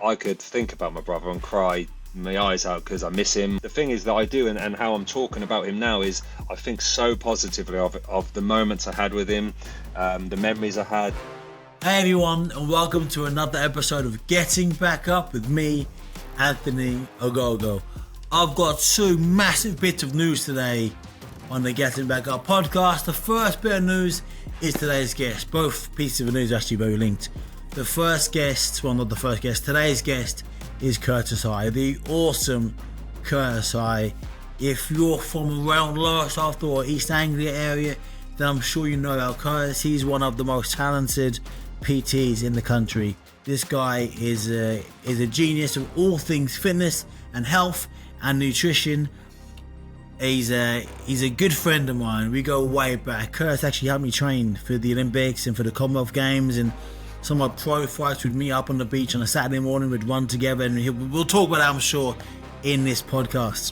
I could think about my brother and cry my eyes out because I miss him. The thing is that I do, and how I'm talking about him now is I think so positively of the moments I had with him, the memories I had. Hey everyone, and welcome to another episode of Getting Back Up with me, Anthony Ogogo. I've got two massive bits of news today on the Getting Back Up podcast. The first bit of news is today's guest. Both pieces of news are actually very linked. The first guest, well not the first guest, today's guest is Curtis High, the awesome Curtis High. If you're from around Lowestoft or East Anglia area, then I'm sure you know about Curtis. He's one of the most talented PTs in the country. This guy is a genius of all things fitness and health and nutrition. He's a good friend of mine. We go way back. Curtis actually helped me train for the Olympics and for the Commonwealth Games, and some of my pro fights would meet up on the beach on a Saturday morning. We'd run together, and we'll talk about that, I'm sure, in this podcast.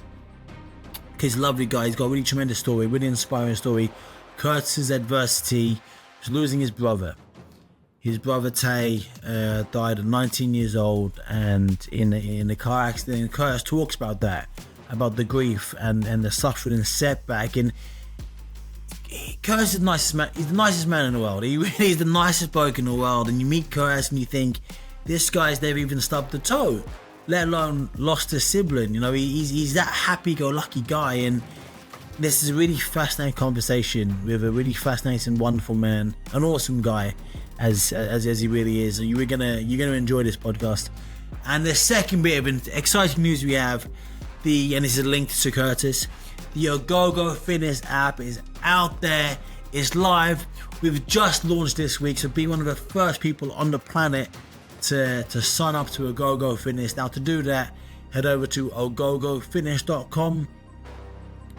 He's a lovely guy. He's got a really tremendous story, really inspiring story. Curtis's adversity was losing his brother. His brother Tay died at 19 years old, and in a car accident. And Curtis talks about that, about the grief and the suffering and setback. And Curtis is the nicest man. He's the nicest man in the world. He really is the nicest bloke in the world. And you meet Curtis and you think, this guy's never even stubbed a toe, let alone lost a sibling. You know, he's that happy-go-lucky guy. And this is a really fascinating conversation with a really fascinating, wonderful man, an awesome guy, as he really is. You're gonna enjoy this podcast. And the second bit of exciting news we have, and this is linked to Curtis, the Ogogo Fitness app is out there. It's live. We've just launched this week, so be one of the first people on the planet to sign up to Ogogo Fitness. Now, to do that, head over to ogogofitness.com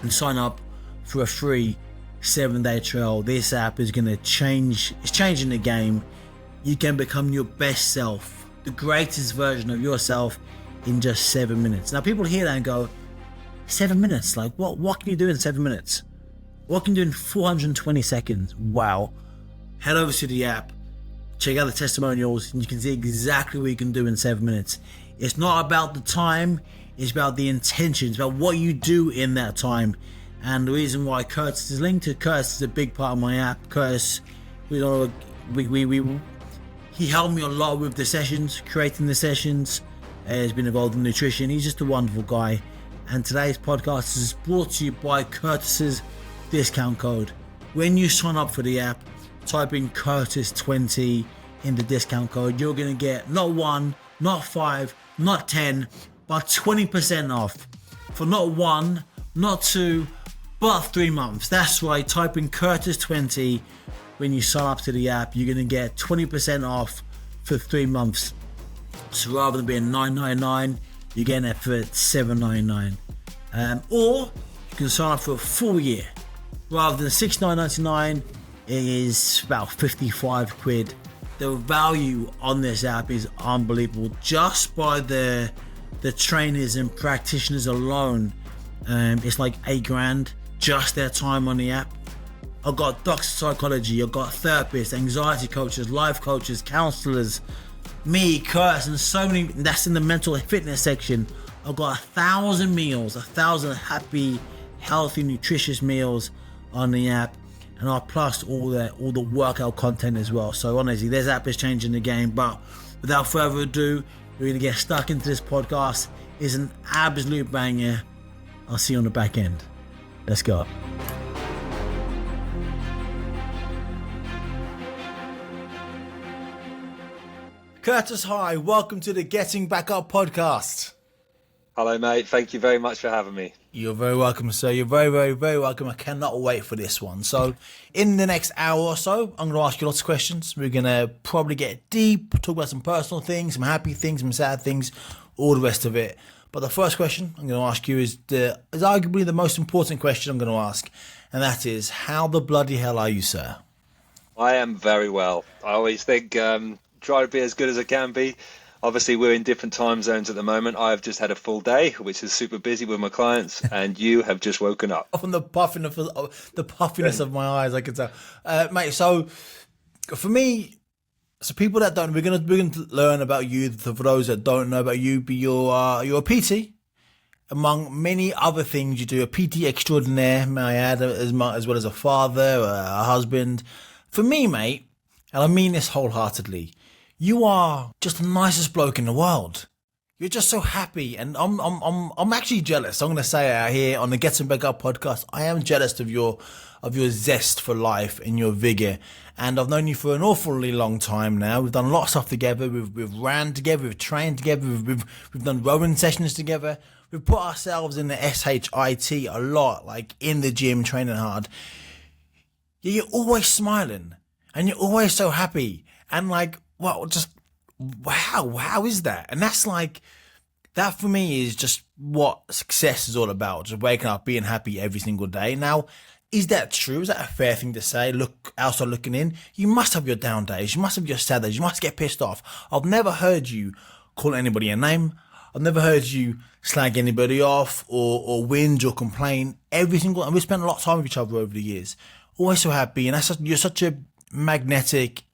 and sign up for a free 7-day trial. This app is going to change. It's changing the game. You can become your best self, the greatest version of yourself, in just 7 minutes. Now, people hear that and go, 7 minutes? Like, what can you do in 7 minutes? What can you do in 420 seconds? Wow. Head over to the app, check out the testimonials, and you can see exactly what you can do in 7 minutes. It's not about the time, it's about the intention. It's about what you do in that time. And the reason why Curtis is linked to Curtis is a big part of my app. Curtis, he helped me a lot with the sessions, creating the sessions. He's been involved in nutrition. He's just a wonderful guy. And today's podcast is brought to you by Curtis's discount code. When you sign up for the app, type in Curtis20 in the discount code. You're going to get not 1, not 5, not 10, but 20% off for not 1, not 2, but 3 months. That's right, type in Curtis20 when you sign up to the app. You're going to get 20% off for 3 months. So rather than being $9.99, you're getting it for $7.99. Or you can sign up for a full year. Rather than $69.99, it is about 55 quid. The value on this app is unbelievable. Just by the trainers and practitioners alone, it's like $8,000, just their time on the app. I've got doctors of psychology, I've got therapists, anxiety coaches, life coaches, counselors, me, Curtis, and so many. That's in the mental fitness section. I've got 1,000 meals, 1,000 happy, healthy, nutritious meals on the app, and I plus all the workout content as well. So honestly, this app is changing the game. But without further ado, we're gonna get stuck into this podcast. It's an absolute banger. I'll see you on the back end. Let's go. Curtis High, welcome to the Getting Back Up podcast. Hello, mate. Thank you very much for having me. You're very welcome, sir. You're very, very, very welcome. I cannot wait for this one. So in the next hour or so, I'm going to ask you lots of questions. We're going to probably get deep, talk about some personal things, some happy things, some sad things, all the rest of it. But the first question I'm going to ask you is arguably the most important question I'm going to ask. And that is, how the bloody hell are you, sir? I am very well. I always think try to be as good as I can be. Obviously, we're in different time zones at the moment. I've just had a full day, which is super busy with my clients, and you have just woken up. From the puffiness of my eyes, I can tell. Mate, so for me, So people that don't, we're gonna learn about you. For those that don't know about you, but you're a PT. Among many other things, you do a PT extraordinaire, may I add, as well as a father, a husband. For me, mate, and I mean this wholeheartedly, you are just the nicest bloke in the world. You're just so happy, and I'm actually jealous. I'm gonna say it out here on the Getting Back Up podcast. I am jealous of your zest for life and your vigor. And I've known you for an awfully long time now. We've done a lot of stuff together. We've ran together. We've trained together. We've done rowing sessions together. We've put ourselves in the SHIT a lot, like in the gym, training hard. Yeah, you're always smiling, and you're always so happy, and like, well, just wow, how is that? And that's like, that for me is just what success is all about. Just waking up, being happy every single day. Now, is that true? Is that a fair thing to say? Look, outside looking in, you must have your down days. You must have your sad days. You must get pissed off. I've never heard you call anybody a name. I've never heard you slag anybody off or whinge or complain. Every single, and we spent a lot of time with each other over the years. Always so happy, and you're such a magnetic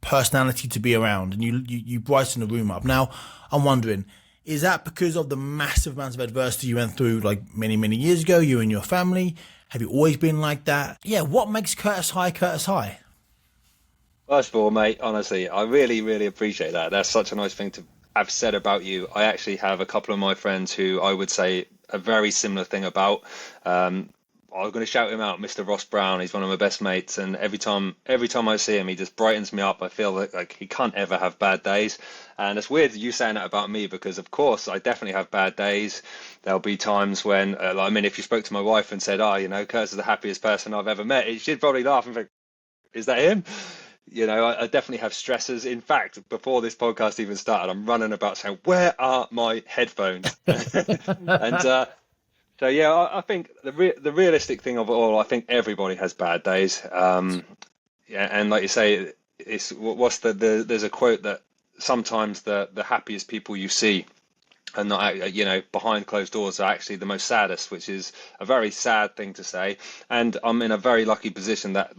personality to be around, and you brighten the room up. Now, I'm wondering, is that because of the massive amounts of adversity you went through like many years ago, you and your family? Have you always been like that? Yeah, what makes Curtis High Curtis High? First of all, mate, honestly, I really appreciate that. That's such a nice thing to have said about you. I actually have a couple of my friends who I would say a very similar thing about. I'm going to shout him out, Mr. Ross Brown. He's one of my best mates, and every time I see him, he just brightens me up. I feel like he can't ever have bad days, and it's weird you saying that about me, because of course I definitely have bad days. There'll be times when, I mean, if you spoke to my wife and said, "Oh, you know, Kurt is the happiest person I've ever met," she'd probably laugh and think, "Is that him?" You know, I definitely have stressors. In fact, before this podcast even started, I'm running about saying, "Where are my headphones?" and so yeah, I think the realistic thing of it all, I think everybody has bad days. Yeah, and like you say, there's a quote that sometimes the happiest people you see and not, you know, behind closed doors are actually the most saddest, which is a very sad thing to say. And I'm in a very lucky position that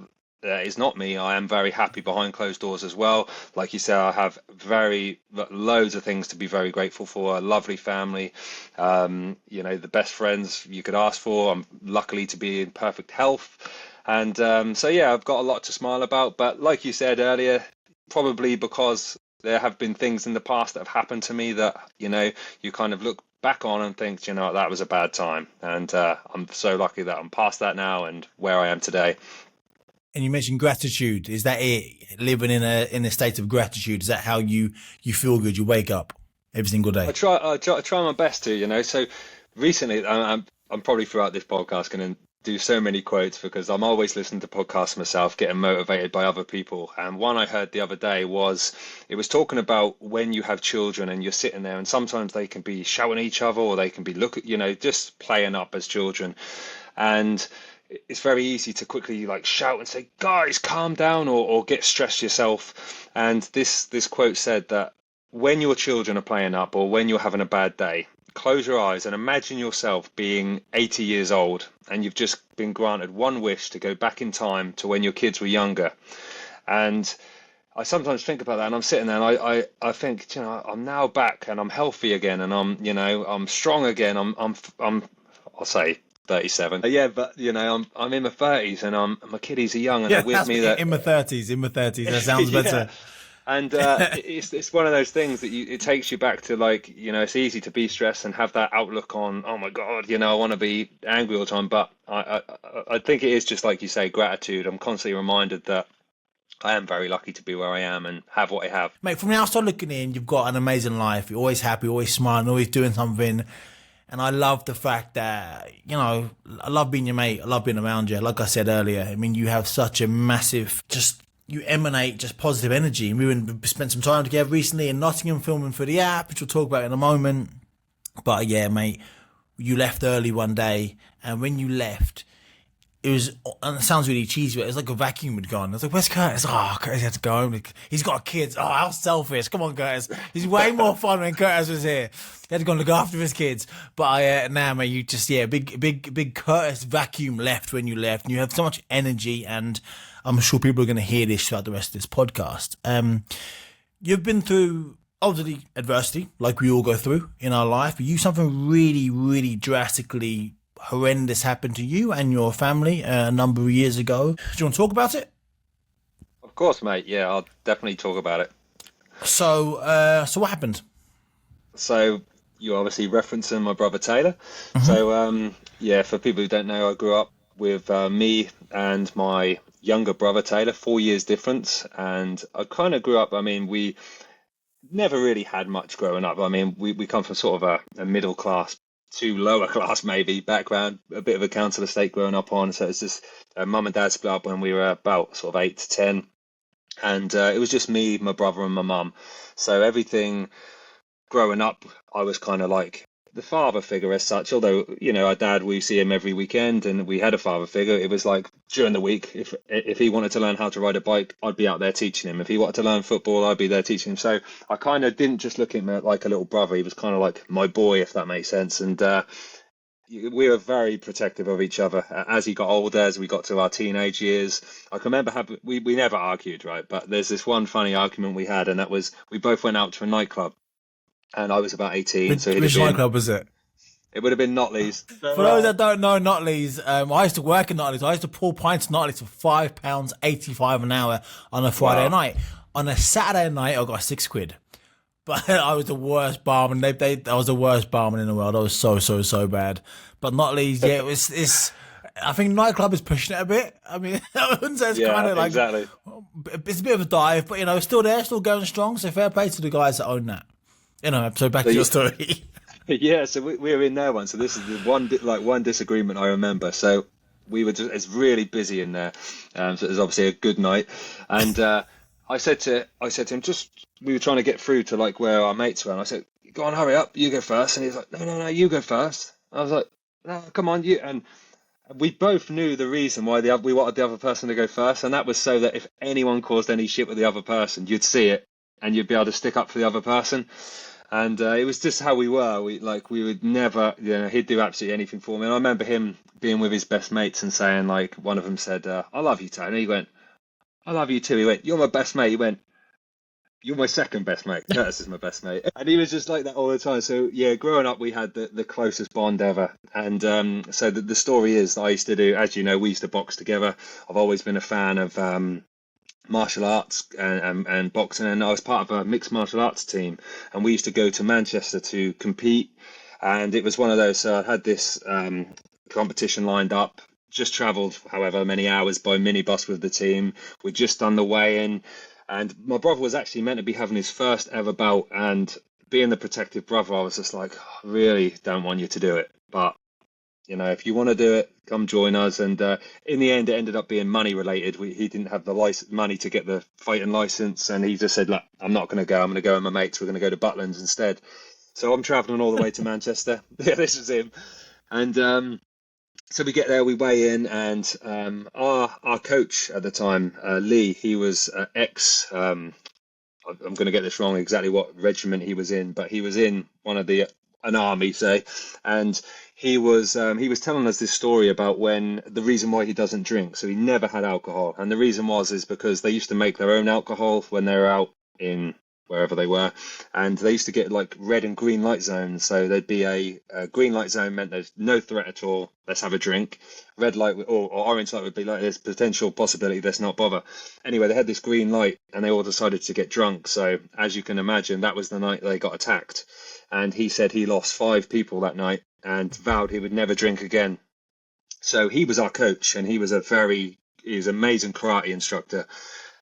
is not me. I am very happy behind closed doors as well. Like you said, I have loads of things to be very grateful for. A lovely family, you know, the best friends you could ask for. I'm lucky to be in perfect health. And so, yeah, I've got a lot to smile about. But like you said earlier, probably because there have been things in the past that have happened to me that, you know, you kind of look back on and think, you know, that was a bad time. And I'm so lucky that I'm past that now and where I am today. And you mentioned gratitude. Is that it? Living in a state of gratitude? Is that how you feel good? You wake up every single day. I try my best to, you know. So recently, I'm probably throughout this podcast going to do so many quotes, because I'm always listening to podcasts myself, getting motivated by other people. And one I heard the other day it was talking about when you have children and you're sitting there, and sometimes they can be shouting at each other, or they can be just playing up as children, and it's very easy to quickly like shout and say, "Guys, calm down," or get stressed yourself. And this quote said that when your children are playing up, or when you're having a bad day, close your eyes and imagine yourself being 80 years old, and you've just been granted one wish to go back in time to when your kids were younger. And I sometimes think about that, and I'm sitting there and I think, you know, I'm now back and I'm healthy again, and I'm strong again. I'll say 37. Yeah, but you know, I'm in my 30s, and my kiddies are young, and they're with me. In my 30s. That sounds better. And it's one of those things that it takes you back to, like, you know, it's easy to be stressed and have that outlook on, oh my God, you know, I want to be angry all the time. But I think it is just like you say, gratitude. I'm constantly reminded that I am very lucky to be where I am and have what I have. Mate, from the outside looking in, you've got an amazing life. You're always happy, always smiling, always doing something. And I love the fact that, you know, I love being your mate. I love being around you. Like I said earlier, I mean, you have such a massive, you emanate just positive energy. And we spent some time together recently in Nottingham filming for the app, which we'll talk about in a moment. But yeah, mate, you left early one day. And when you left, it was, and it sounds really cheesy, but it was like a vacuum had gone. I was like, where's Curtis? Oh, Curtis had to go home. He's got kids. Oh, how selfish. Come on, Curtis. He's way more fun when Curtis was here. He had to go and look after his kids. But man, you just, big Curtis vacuum left when you left. And you have so much energy, and I'm sure people are going to hear this throughout the rest of this podcast. You've been through obviously adversity, like we all go through in our life, but something really, really drastically horrendous happened to you and your family a number of years ago. Do you want to talk about it? Of course, mate. Yeah, I'll definitely talk about it. So what happened? So you obviously referencing my brother Taylor. Mm-hmm. So for people who don't know, I grew up with me and my younger brother Taylor, 4 years difference, and I kind of grew up. I mean, we never really had much growing up. I mean, we come from sort of a middle class to lower class maybe background, a bit of a council estate growing up on. So it's just mum and dad split up when we were about sort of 8 to 10, and it was just me, my brother, and my mum. So everything growing up, I was kind of like the father figure as such. Although, you know, our dad, we see him every weekend, and we had a father figure. It was like during the week, if he wanted to learn how to ride a bike, I'd be out there teaching him. If he wanted to learn football, I'd be there teaching him. So I kind of didn't just look at him like a little brother. He was kind of like my boy, if that makes sense. And we were very protective of each other. As he got older, as we got to our teenage years, I can remember we never argued, right? But there's this one funny argument we had, and that was we both went out to a nightclub. And I was about 18. Which nightclub was it? It would have been Notley's. For those that don't know Notley's, I used to work at Notley's. I used to pour pints at Notley's for £5.85 an hour on a Friday night. On a Saturday night, I got £6. But I was the worst barman. I was the worst barman in the world. I was so bad. But Notley's, it's. I think nightclub is pushing it a bit. I mean, I wouldn't say it's kind of like exactly. It's a bit of a dive, but it's still there, still going strong. So fair play to the guys that own that. So back to your story. Yeah, so we were in there once. So this is the one disagreement I remember. So we were it's really busy in there. So it was obviously a good night. And I said to him, we were trying to get through to like where our mates were. And I said, go on, hurry up, you go first. And he was like, no, you go first. I was like, no, come on, you. And we both knew the reason why we wanted the other person to go first. And that was so that if anyone caused any shit with the other person, you'd see it and you'd be able to stick up for the other person. And it was just how we were. We would never, he'd do absolutely anything for me. And I remember him being with his best mates and saying, like, one of them said, I love you, Tony. He went, I love you too. He went, you're my best mate. He went, you're my second best mate. Curtis is my best mate. And he was just like that all the time. So, yeah, growing up, we had the closest bond ever. And so the story is that I used to do, as you know, we used to box together. I've always been a fan of martial arts and boxing, and I was part of a mixed martial arts team, and we used to go to Manchester to compete. And it was one of those, so I had this competition lined up, just travelled however many hours by minibus with the team. We'd just done the weigh-in, and my brother was actually meant to be having his first ever bout, and being the protective brother, I was just like, I really don't want you to do it, but if you want to do it, come join us. And in the end, it ended up being money related. He didn't have the money to get the fighting license, and he just said, look, I'm not going to go. I'm going to go with my mates. We're going to go to Butlins instead. So I'm travelling all the way to Manchester. Yeah, this was him. And so we get there, we weigh in, and our coach at the time, Lee, he was I'm going to get this wrong exactly what regiment he was in, but he was in an army, say, and he was telling us this story about the reason why he doesn't drink. So he never had alcohol, and the reason is because they used to make their own alcohol when they were out in wherever they were, and they used to get like red and green light zones. So there'd be a green light zone meant there's no threat at all, let's have a drink. Red light or orange light would be like there's potential possibility, let's not bother. Anyway, they had this green light, and they all decided to get drunk. So as you can imagine, that was the night they got attacked. And he said he lost 5 people that night and vowed he would never drink again. So he was our coach, and he was an amazing karate instructor.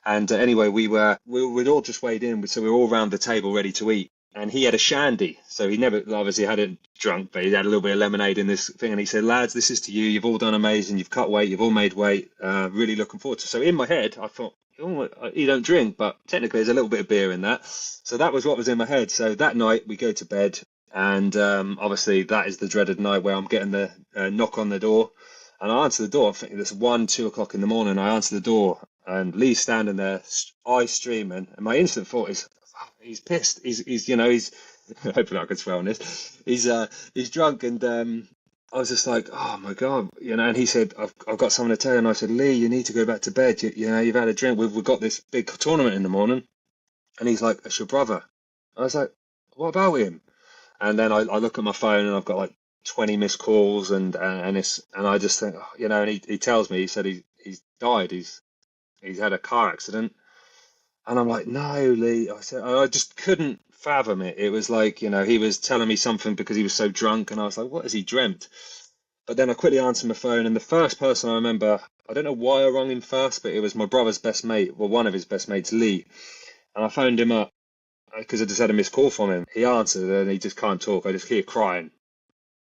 And anyway, we'd all just weighed in, so we were all round the table ready to eat. And he had a shandy, so he never obviously hadn't drunk, but he had a little bit of lemonade in this thing. And he said, lads, this is to you. You've all done amazing. You've cut weight. You've all made weight. Really looking forward to it. So in my head, I thought, oh, you don't drink, but technically there's a little bit of beer in that. So that was what was in my head. So that night we go to bed, and obviously that is the dreaded night where I'm getting the knock on the door. And I answer the door. I think it's 1, 2 o'clock in the morning. I answer the door, and Lee's standing there, eyes streaming. And my instant thought is, "Oh, he's pissed. He's hopefully I can swear on this. He's drunk, and I was just like, oh my God, And he said, I've got something to tell you. And I said, Lee, you need to go back to bed. You've had a drink. We've got this big tournament in the morning. And he's like, it's your brother. I was like, what about him? And then I look at my phone, and I've got like 20 missed calls, and I just think, and he tells me, he said he's died. He's had a car accident. And I'm like, no, Lee. I said, I just couldn't fathom it. It was like, he was telling me something because he was so drunk, and I was like, what has he dreamt? But then I quickly answered my phone, and the first person I remember, I don't know why I rang him first, but it was my brother's best mate, well, one of his best mates, Lee. And I phoned him up because I just had a missed call from him. He answered, and he just can't talk. I just hear crying.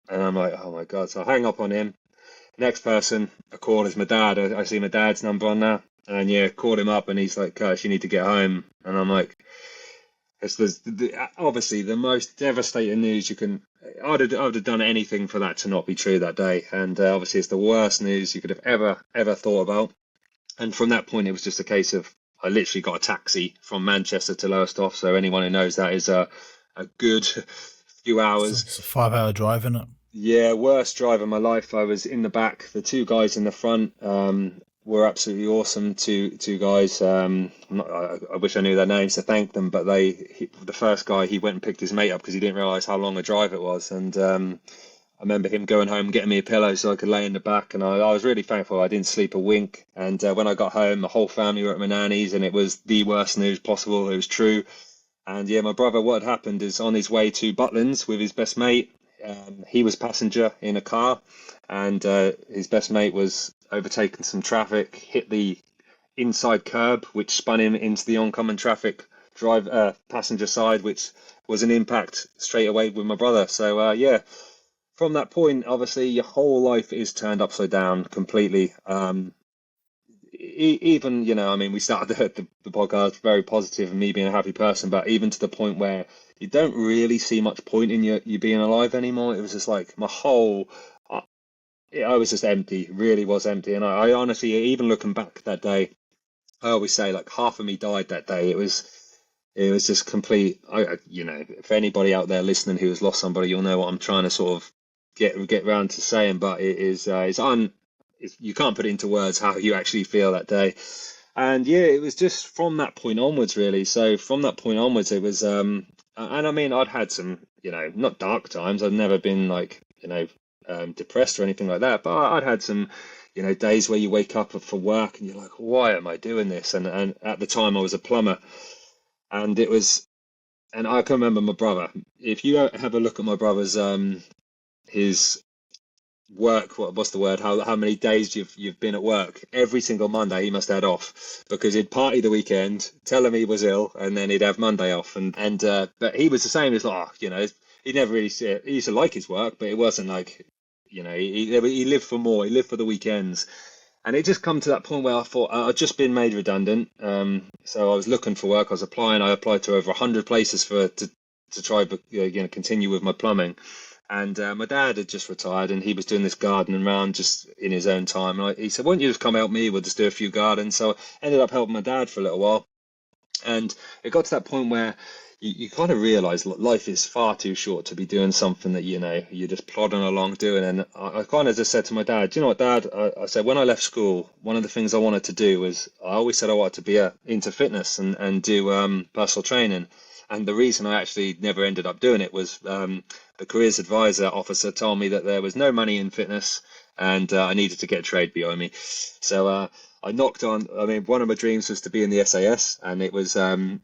And I'm like, oh my God. So I hang up on him. Next person I call is my dad. I see my dad's number on there. And yeah, called him up, and he's like, Curtis, you need to get home. And I'm like, obviously the most devastating news you can. I'd have done anything for that to not be true that day. And obviously it's the worst news you could have ever thought about. And from that point, it was just a case of, I literally got a taxi from Manchester to Lowestoft. So anyone who knows that is a good few hours. It's a 5-hour drive, isn't it? Yeah, worst drive of my life. I was in the back. The two guys in the front were absolutely awesome. Two guys. I wish I knew their names to thank them, but the first guy, he went and picked his mate up because he didn't realise how long a drive it was. And I remember him going home, getting me a pillow so I could lay in the back. And I was really thankful I didn't sleep a wink. And when I got home, the whole family were at my nanny's, and it was the worst news possible. It was true. And yeah, my brother, what had happened is, on his way to Butlins with his best mate, he was passenger in a car, and his best mate was overtaking some traffic, hit the inside curb, which spun him into the oncoming traffic passenger side, which was an impact straight away with my brother. So yeah, from that point, obviously your whole life is turned upside down completely. Even, we started the podcast very positive and me being a happy person, but even to the point where you don't really see much point in you being alive anymore. It was just like my whole, I was just empty, really was empty. And I honestly, even looking back that day, I always say like half of me died that day. It was just complete. For anybody out there listening who has lost somebody, you'll know what I'm trying to sort of get around to saying, but you can't put it into words how you actually feel that day. And yeah, it was just from that point onwards, really. So from that point onwards, it was, and I mean, I'd had some, not dark times. I'd never been like, depressed or anything like that. But I'd had some, days where you wake up for work and you're like, why am I doing this? And at the time I was a plumber, and I can remember my brother. If you have a look at my brother's, his work, what's the word, how many days you've been at work, every single Monday he must have had off, because he'd party the weekend, tell him he was ill, and then he'd have Monday off. And but he was the same. As like, he never really see it. He used to like his work, but it wasn't like, he lived for more. He lived for the weekends. And it just come to that point where I thought, I'd just been made redundant, so I was looking for work. I was applying. I applied to over 100 places to try continue with my plumbing. And my dad had just retired, and he was doing this gardening round just in his own time. And he said, why don't you just come help me? We'll just do a few gardens. So I ended up helping my dad for a little while. And it got to that point where you kind of realise life is far too short to be doing something that, you're just plodding along doing. And I kind of just said to my dad, do you know what, Dad? I said, when I left school, one of the things I wanted to do was, I always said I wanted to be into fitness and do personal training. And the reason I actually never ended up doing it was the careers advisor officer told me that there was no money in fitness, and I needed to get a trade behind me. So I knocked on. I mean, one of my dreams was to be in the SAS, and it was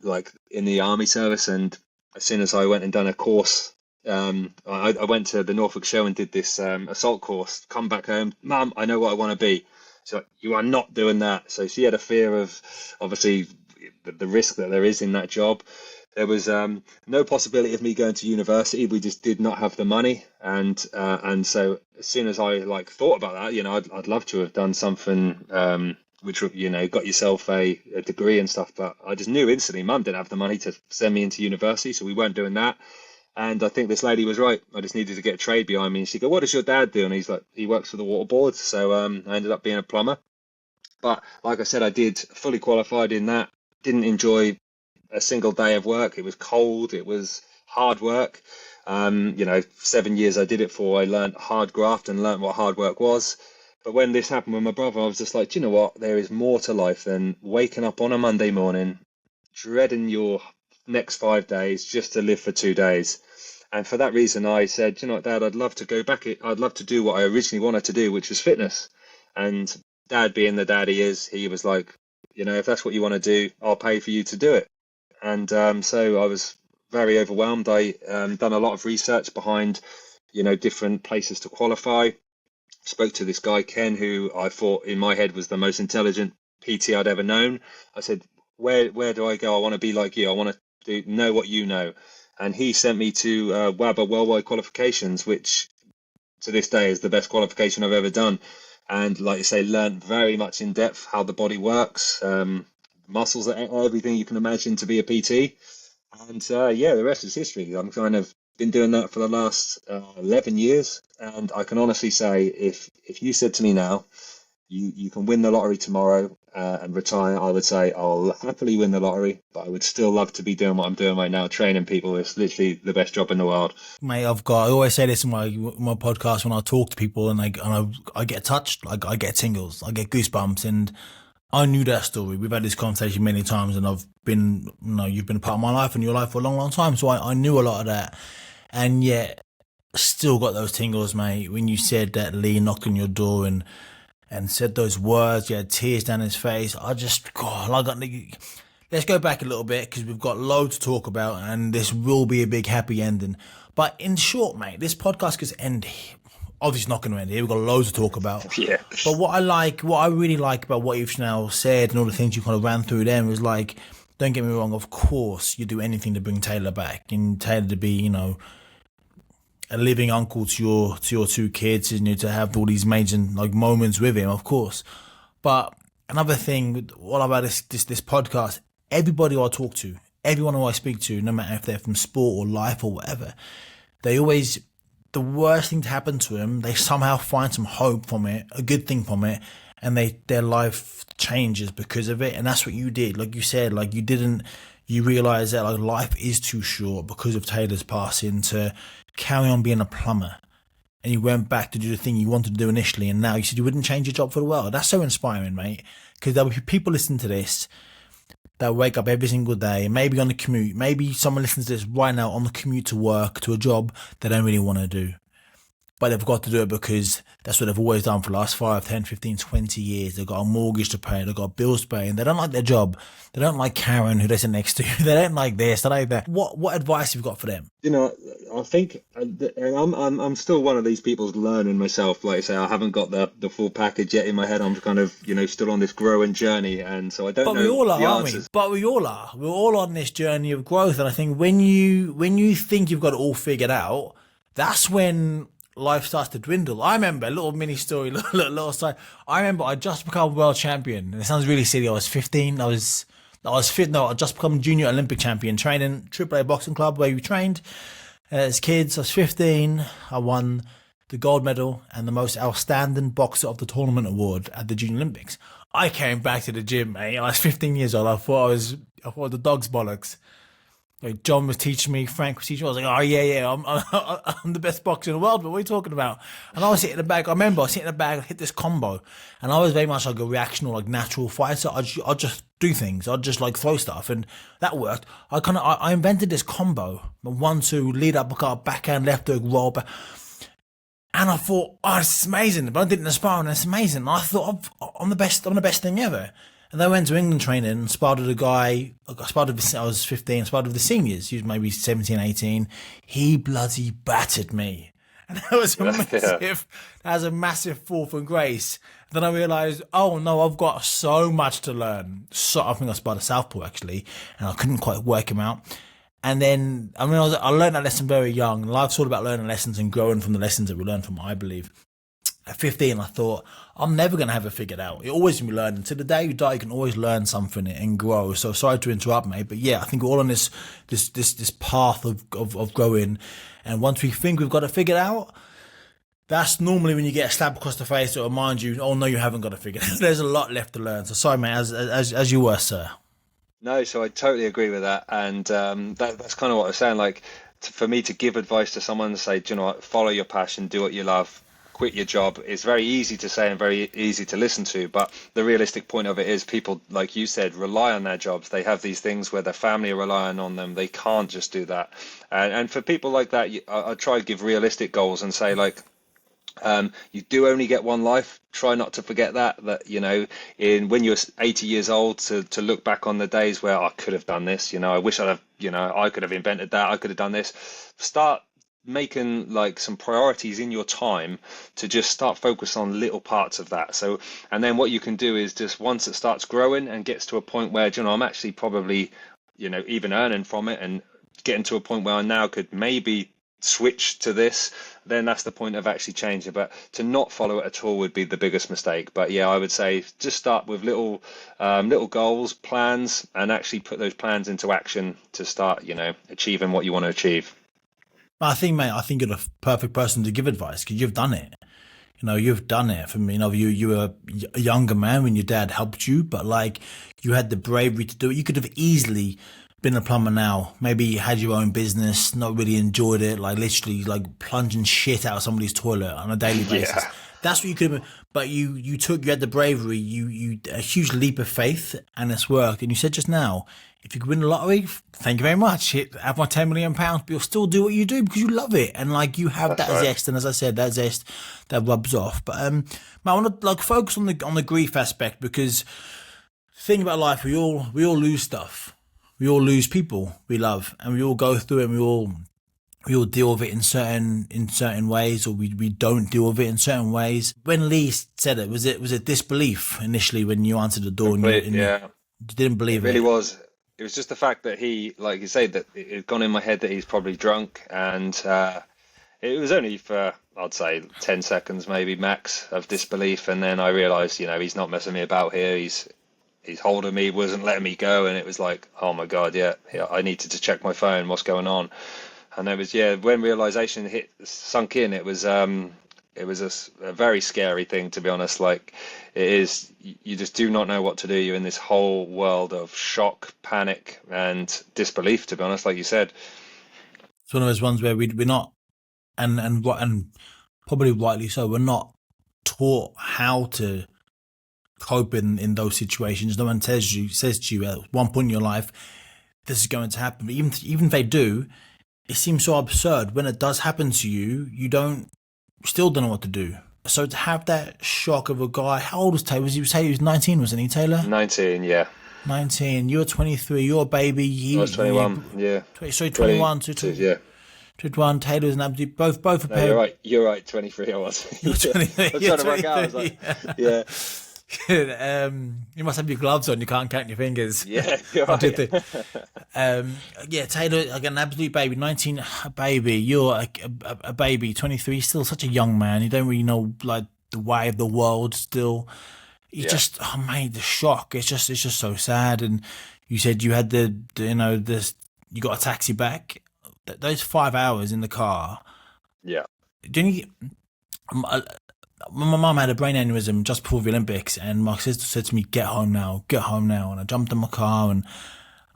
like in the army service. And as soon as I went and done a course, I went to the Norfolk show and did this assault course. Come back home, Mum, I know what I want to be. So you are not doing that. So she had a fear of, obviously, the risk that there is in that job. There was no possibility of me going to university. We just did not have the money, and so as soon as I thought about that, I'd love to have done something which got yourself a degree and stuff. But I just knew instantly, Mum didn't have the money to send me into university, so we weren't doing that. And I think this lady was right. I just needed to get a trade behind me. And she go, "What does your dad do?" And he's like, "He works for the water board." So I ended up being a plumber. But like I said, I did fully qualified in that. Didn't enjoy a single day of work. It was cold. It was hard work. 7 years I did it for. I learned hard graft and learned what hard work was. But when this happened with my brother, I was just like, do you know what? There is more to life than waking up on a Monday morning, dreading your next 5 days just to live for 2 days. And for that reason, I said, you know what, Dad, I'd love to go back. I'd love to do what I originally wanted to do, which was fitness. And Dad, being the dad he is, he was like, if that's what you want to do, I'll pay for you to do it. And so I was very overwhelmed. I done a lot of research behind, different places to qualify. Spoke to this guy, Ken, who I thought in my head was the most intelligent PT I'd ever known. I said, where do I go? I want to be like you. I want to know what you know. And he sent me to WABA Worldwide Qualifications, which to this day is the best qualification I've ever done. And like you say, learned very much in depth how the body works, muscles, everything you can imagine to be a PT. And the rest is history. I'm kind of been doing that for the last 11 years. And I can honestly say, if you said to me now, you can win the lottery tomorrow and retire, I would say I'll happily win the lottery, but I would still love to be doing what I'm doing right now, training people. It's literally the best job in the world. Mate, I always say this in my podcast when I talk to people, and I get touched, like I get tingles, I get goosebumps, and I knew that story. We've had this conversation many times, and I've been, you've been a part of my life and your life for a long, long time, so I knew a lot of that, and yet still got those tingles, mate. When you said that Lee knocked on your door and said those words, you had tears down his face. Let's go back a little bit because we've got loads to talk about, and this will be a big happy ending. But in short, mate, this podcast could end here. Obviously, it's not going to end here. We've got loads to talk about. Yeah. But what I really like about what you've now said and all the things you kind of ran through then was like, don't get me wrong, of course, you do anything to bring Taylor back, and Taylor to be, a living uncle to your two kids, and to have all these major moments with him, of course. But another thing, what about this podcast? Everybody I talk to, everyone who I speak to, no matter if they're from sport or life or whatever, they always, the worst thing to happen to them, they somehow find some hope from it, a good thing from it, and their life changes because of it. And that's what you did. Like you said, you realize that life is too short because of Taylor's passing to carry on being a plumber, and you went back to do the thing you wanted to do initially, and now you said you wouldn't change your job for the world. That's so inspiring, mate, because there'll be people listening to this that wake up every single day, maybe on the commute, maybe someone listens to this right now on the commute to work, to a job they don't really want to do, but they've got to do it because that's what they've always done for the last 5, 10, 15, 20 years. They've got a mortgage to pay, they've got bills to pay, and they don't like their job. They don't like Karen, who they sit next to. They don't like this, they don't like that. What advice have you got for them? I think, and I'm still one of these people learning myself. Like I say, I haven't got the full package yet in my head. I'm kind of, still on this growing journey, and so I don't know. But we all are, the aren't answers. we? But we all are. We're all on this journey of growth, and I think when you think you've got it all figured out, that's when life starts to dwindle. I remember a little mini story, little side. I remember I just become world champion, and it sounds really silly. I was 15. I just become junior Olympic champion, training AAA boxing club where we trained as kids. I was 15. I won the gold medal and the most outstanding boxer of the tournament award at the Junior Olympics. I came back to the gym, mate. I was 15 years old. I thought the dog's bollocks. Like John was teaching me, Frank was teaching me. I was like, oh yeah, I'm the best boxer in the world. But what are you talking about? And I was sitting in the bag. I remember I was sitting in the bag, I hit this combo, and I was very much like a reactional, natural fighter. I'd just do things. I'd just throw stuff, and that worked. I invented this combo, 1-2 lead up, backhand, left hook, roll back. And I thought, oh, this is amazing. But I did it in the sparring, and it's amazing. And I thought, I'm the best thing ever. And then I went to England training and sparred with a guy. I was 15, sparred with the seniors. He was maybe 17, 18. He bloody battered me. And that was a massive fall from grace. Then I realised, oh no, I've got so much to learn. So I think I sparred a southpaw actually, and I couldn't quite work him out. And then, I learned that lesson very young. Life's all about learning lessons and growing from the lessons that we learn from, I believe. At 15, I thought, I'm never going to have it figured out. You're always going to be learning. To the day you die, you can always learn something and grow. So sorry to interrupt, mate. But yeah, I think we're all on this path of growing. And once we think we've got it figured out, that's normally when you get a slap across the face that reminds you, oh no, you haven't got it figured out. There's a lot left to learn. So sorry, mate, as you were, sir. No, so I totally agree with that, and that's kind of what I was saying. Like, for me to give advice to someone and say, do you know what, follow your passion, do what you love, quit your job, is very easy to say and very easy to listen to. But the realistic point of it is, people, like you said, rely on their jobs. They have these things where their family are relying on them. They can't just do that. And for people like that, I try to give realistic goals and say, like, you do only get one life. Try not to forget that you know, in when you're 80 years old, to look back on the days where I could have done this, you know, I wish I'd have, you know, I could have invented that, I could have done this. Start making like some priorities in your time to just start focus on little parts of that. So, and then what you can do is, just once it starts growing and gets to a point where, you know, I'm actually probably, you know, even earning from it and getting to a point where I now could maybe switch to this, then that's the point of actually changing. But to not follow it at all would be the biggest mistake. But yeah, I would say just start with little goals, plans, and actually put those plans into action to start, you know, achieving what you want to achieve. I think, mate, you're the perfect person to give advice because you've done it. You know, you've done it. For me, you know, you were a younger man when your dad helped you, but like you had the bravery to do it. You could have easily been a plumber now, maybe had your own business, not really enjoyed it, like literally like plunging shit out of somebody's toilet on a daily basis. Yeah. That's what you could have been. But you had the bravery, you a huge leap of faith, and it's worked. And you said just now, if you could win the lottery, thank you very much. Have my £10 million, but you'll still do what you do because you love it. And like you have that zest, and as I said, that zest that rubs off. But I want to like focus on the grief aspect, because the thing about life, we all lose stuff. We all lose people we love, and we all go through it, and we all deal with it in certain ways, or we don't deal with it in certain ways. When Lee said it, was it disbelief initially when you answered the door? Yeah, you didn't believe it. Really was. It was just the fact that he, like you say, that it had gone in my head that he's probably drunk, and it was only for, I'd say, 10 seconds maybe max of disbelief, and then I realised, you know, he's not messing me about here. He's holding me, wasn't letting me go, and it was like, oh my God, yeah, I needed to check my phone, what's going on? And it was, when realization sunk in, it was a very scary thing, to be honest. Like, it is, you just do not know what to do. You're in this whole world of shock, panic, and disbelief, to be honest, like you said. It's one of those ones where we're not, and probably rightly so, we're not taught how to cope in those situations. No one says to you at one point in your life, this is going to happen. But even if they do, it seems so absurd. When it does happen to you, still don't know what to do. So to have that shock of a guy, how old was Taylor? He was 19, wasn't he, Taylor? 19, yeah. 19. You're 23. You're a baby. I was 21. Yeah. Sorry, 21. yeah. 21. Taylor's an absolute both a pair. You're right. You're right. 23. I was. You're 23. I was trying to work out. I was like, yeah. You must have your gloves on. You can't count your fingers. Yeah, you're right. Taylor, like an absolute baby. 19, a baby. You're a baby. 23, still such a young man. You don't really know like the way of the world. Still, you just mate, the shock. It's just so sad. And you said you had you got a taxi back. Those 5 hours in the car. Yeah. Didn't you? My mum had a brain aneurysm just before the Olympics, and my sister said to me, get home now. And I jumped in my car, and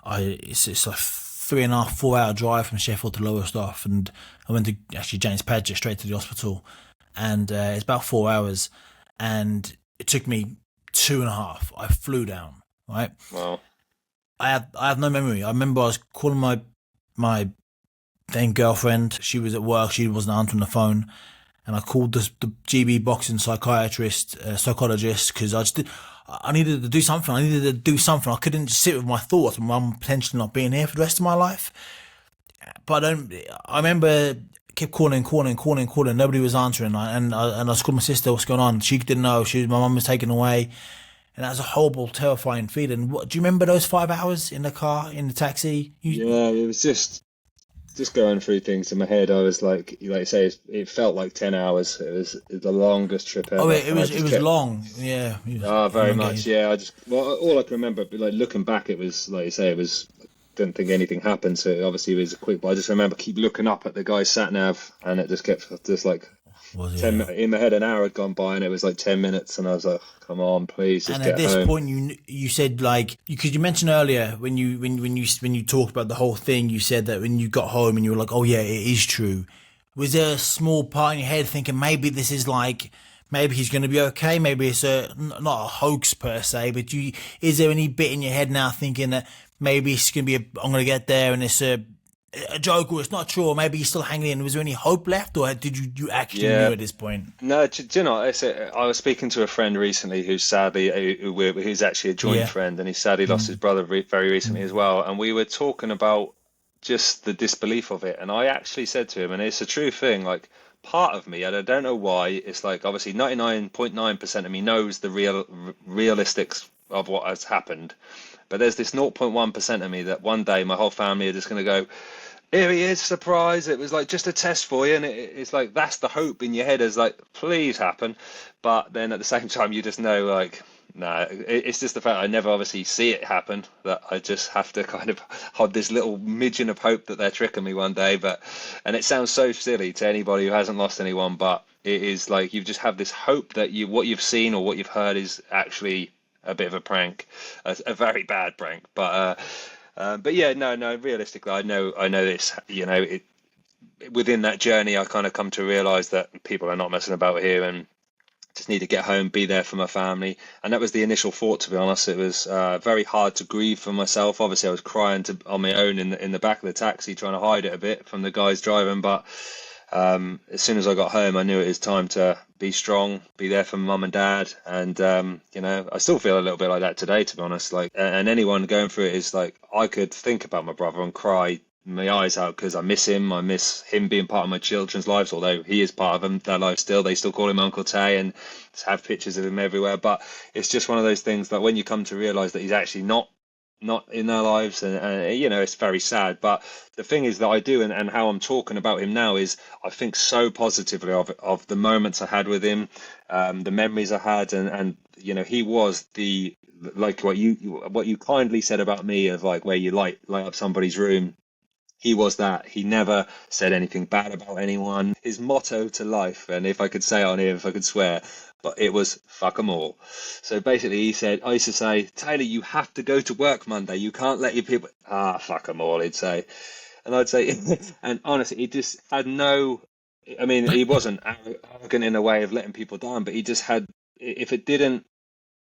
it's like 3.5, 4 hour drive from Sheffield to Lowestoft, and I went to actually James Padgett straight to the hospital, and it's about 4 hours, and it took me 2.5. I flew down, right? Wow. I have no memory. I remember I was calling my then girlfriend. She was at work. She wasn't answering the phone. And I called the GB boxing psychologist, because I needed to do something. I couldn't just sit with my thoughts and mum potentially not being here for the rest of my life. But I remember kept calling. Nobody was answering. And I called my sister, what's going on? She didn't know. My mum was taken away. And that was a horrible, terrifying feeling. Do you remember those 5 hours in the car, in the taxi? Yeah, it was just just going through things in my head. I was like you say, it felt like 10 hours. It was the longest trip Oh, ever, it and I was it just was kept. long. Yeah, it was Very much. elongated. Yeah, all I can remember, like looking back, it was like you say, it was. Didn't think anything happened, so obviously it was quick. But I just remember keep looking up at the guy's sat nav, and it just kept just like Was ten yeah. in my head. An hour had gone by, and it was like 10 minutes, and I was like, "Come on, please, just And at get this home." point, you said like because you mentioned earlier when you talked about the whole thing, you said that when you got home and you were like, oh yeah, it is true. Was there a small part in your head thinking maybe this is like maybe he's going to be okay, maybe it's not a hoax per se, but is there any bit in your head now thinking that maybe it's going to be I'm going to get there and it's a joke or it's not true or maybe he's still hanging in? Was there any hope left or did you actually knew Yeah, at this point? no, do you know, I was speaking to a friend recently who's sadly, who's actually a joint Yeah. friend, and he sadly lost his Mm, brother very recently as mm, well. And we were talking about just the disbelief of it. And I actually said to him, and it's a true thing, like part of me, and I don't know why, it's like obviously 99.9% of me knows the realistics of what has happened. But there's this 0.1% of me that one day my whole family are just going to go, here he is, surprise. It was like just a test for you. And it's like that's the hope in your head is like, please happen. But then at the same time, you just know, like, no, it's just the fact I never obviously see it happen that I just have to kind of hold this little midgeon of hope that they're tricking me one day. And it sounds so silly to anybody who hasn't lost anyone, but it is like you just have this hope that what you've seen or what you've heard is actually a bit of a prank, a very bad prank. But yeah, no. Realistically, I know this. Within that journey, I kind of come to realize that people are not messing about here, and just need to get home, be there for my family. And that was the initial thought. To be honest, it was very hard to grieve for myself. Obviously, I was crying on my own in the back of the taxi, trying to hide it a bit from the guys driving. But as soon as I got home, I knew it was time to be strong, be there for mum and dad, and I still feel a little bit like that today, to be honest. Like, and anyone going through it is like, I could think about my brother and cry my eyes out because I miss him. I miss him being part of my children's lives, although he is part of their life still. They still call him Uncle Tay and have pictures of him everywhere. But it's just one of those things that when you come to realize that he's actually not in their lives, and it's very sad. But the thing is that I do, and how I'm talking about him now is I think so positively of the moments I had with him, the memories I had, and he was the, like what you kindly said about me of like where you light up somebody's room. He was that. He never said anything bad about anyone. His motto to life, and if I could say it on here, if I could swear, but it was fuck 'em all. So basically, he said, I used to say, Taylor, you have to go to work Monday. You can't let your people, fuck 'em all, he'd say. And I'd say, and honestly, he just had no, I mean, he wasn't arrogant in a way of letting people down, but he just had, if it didn't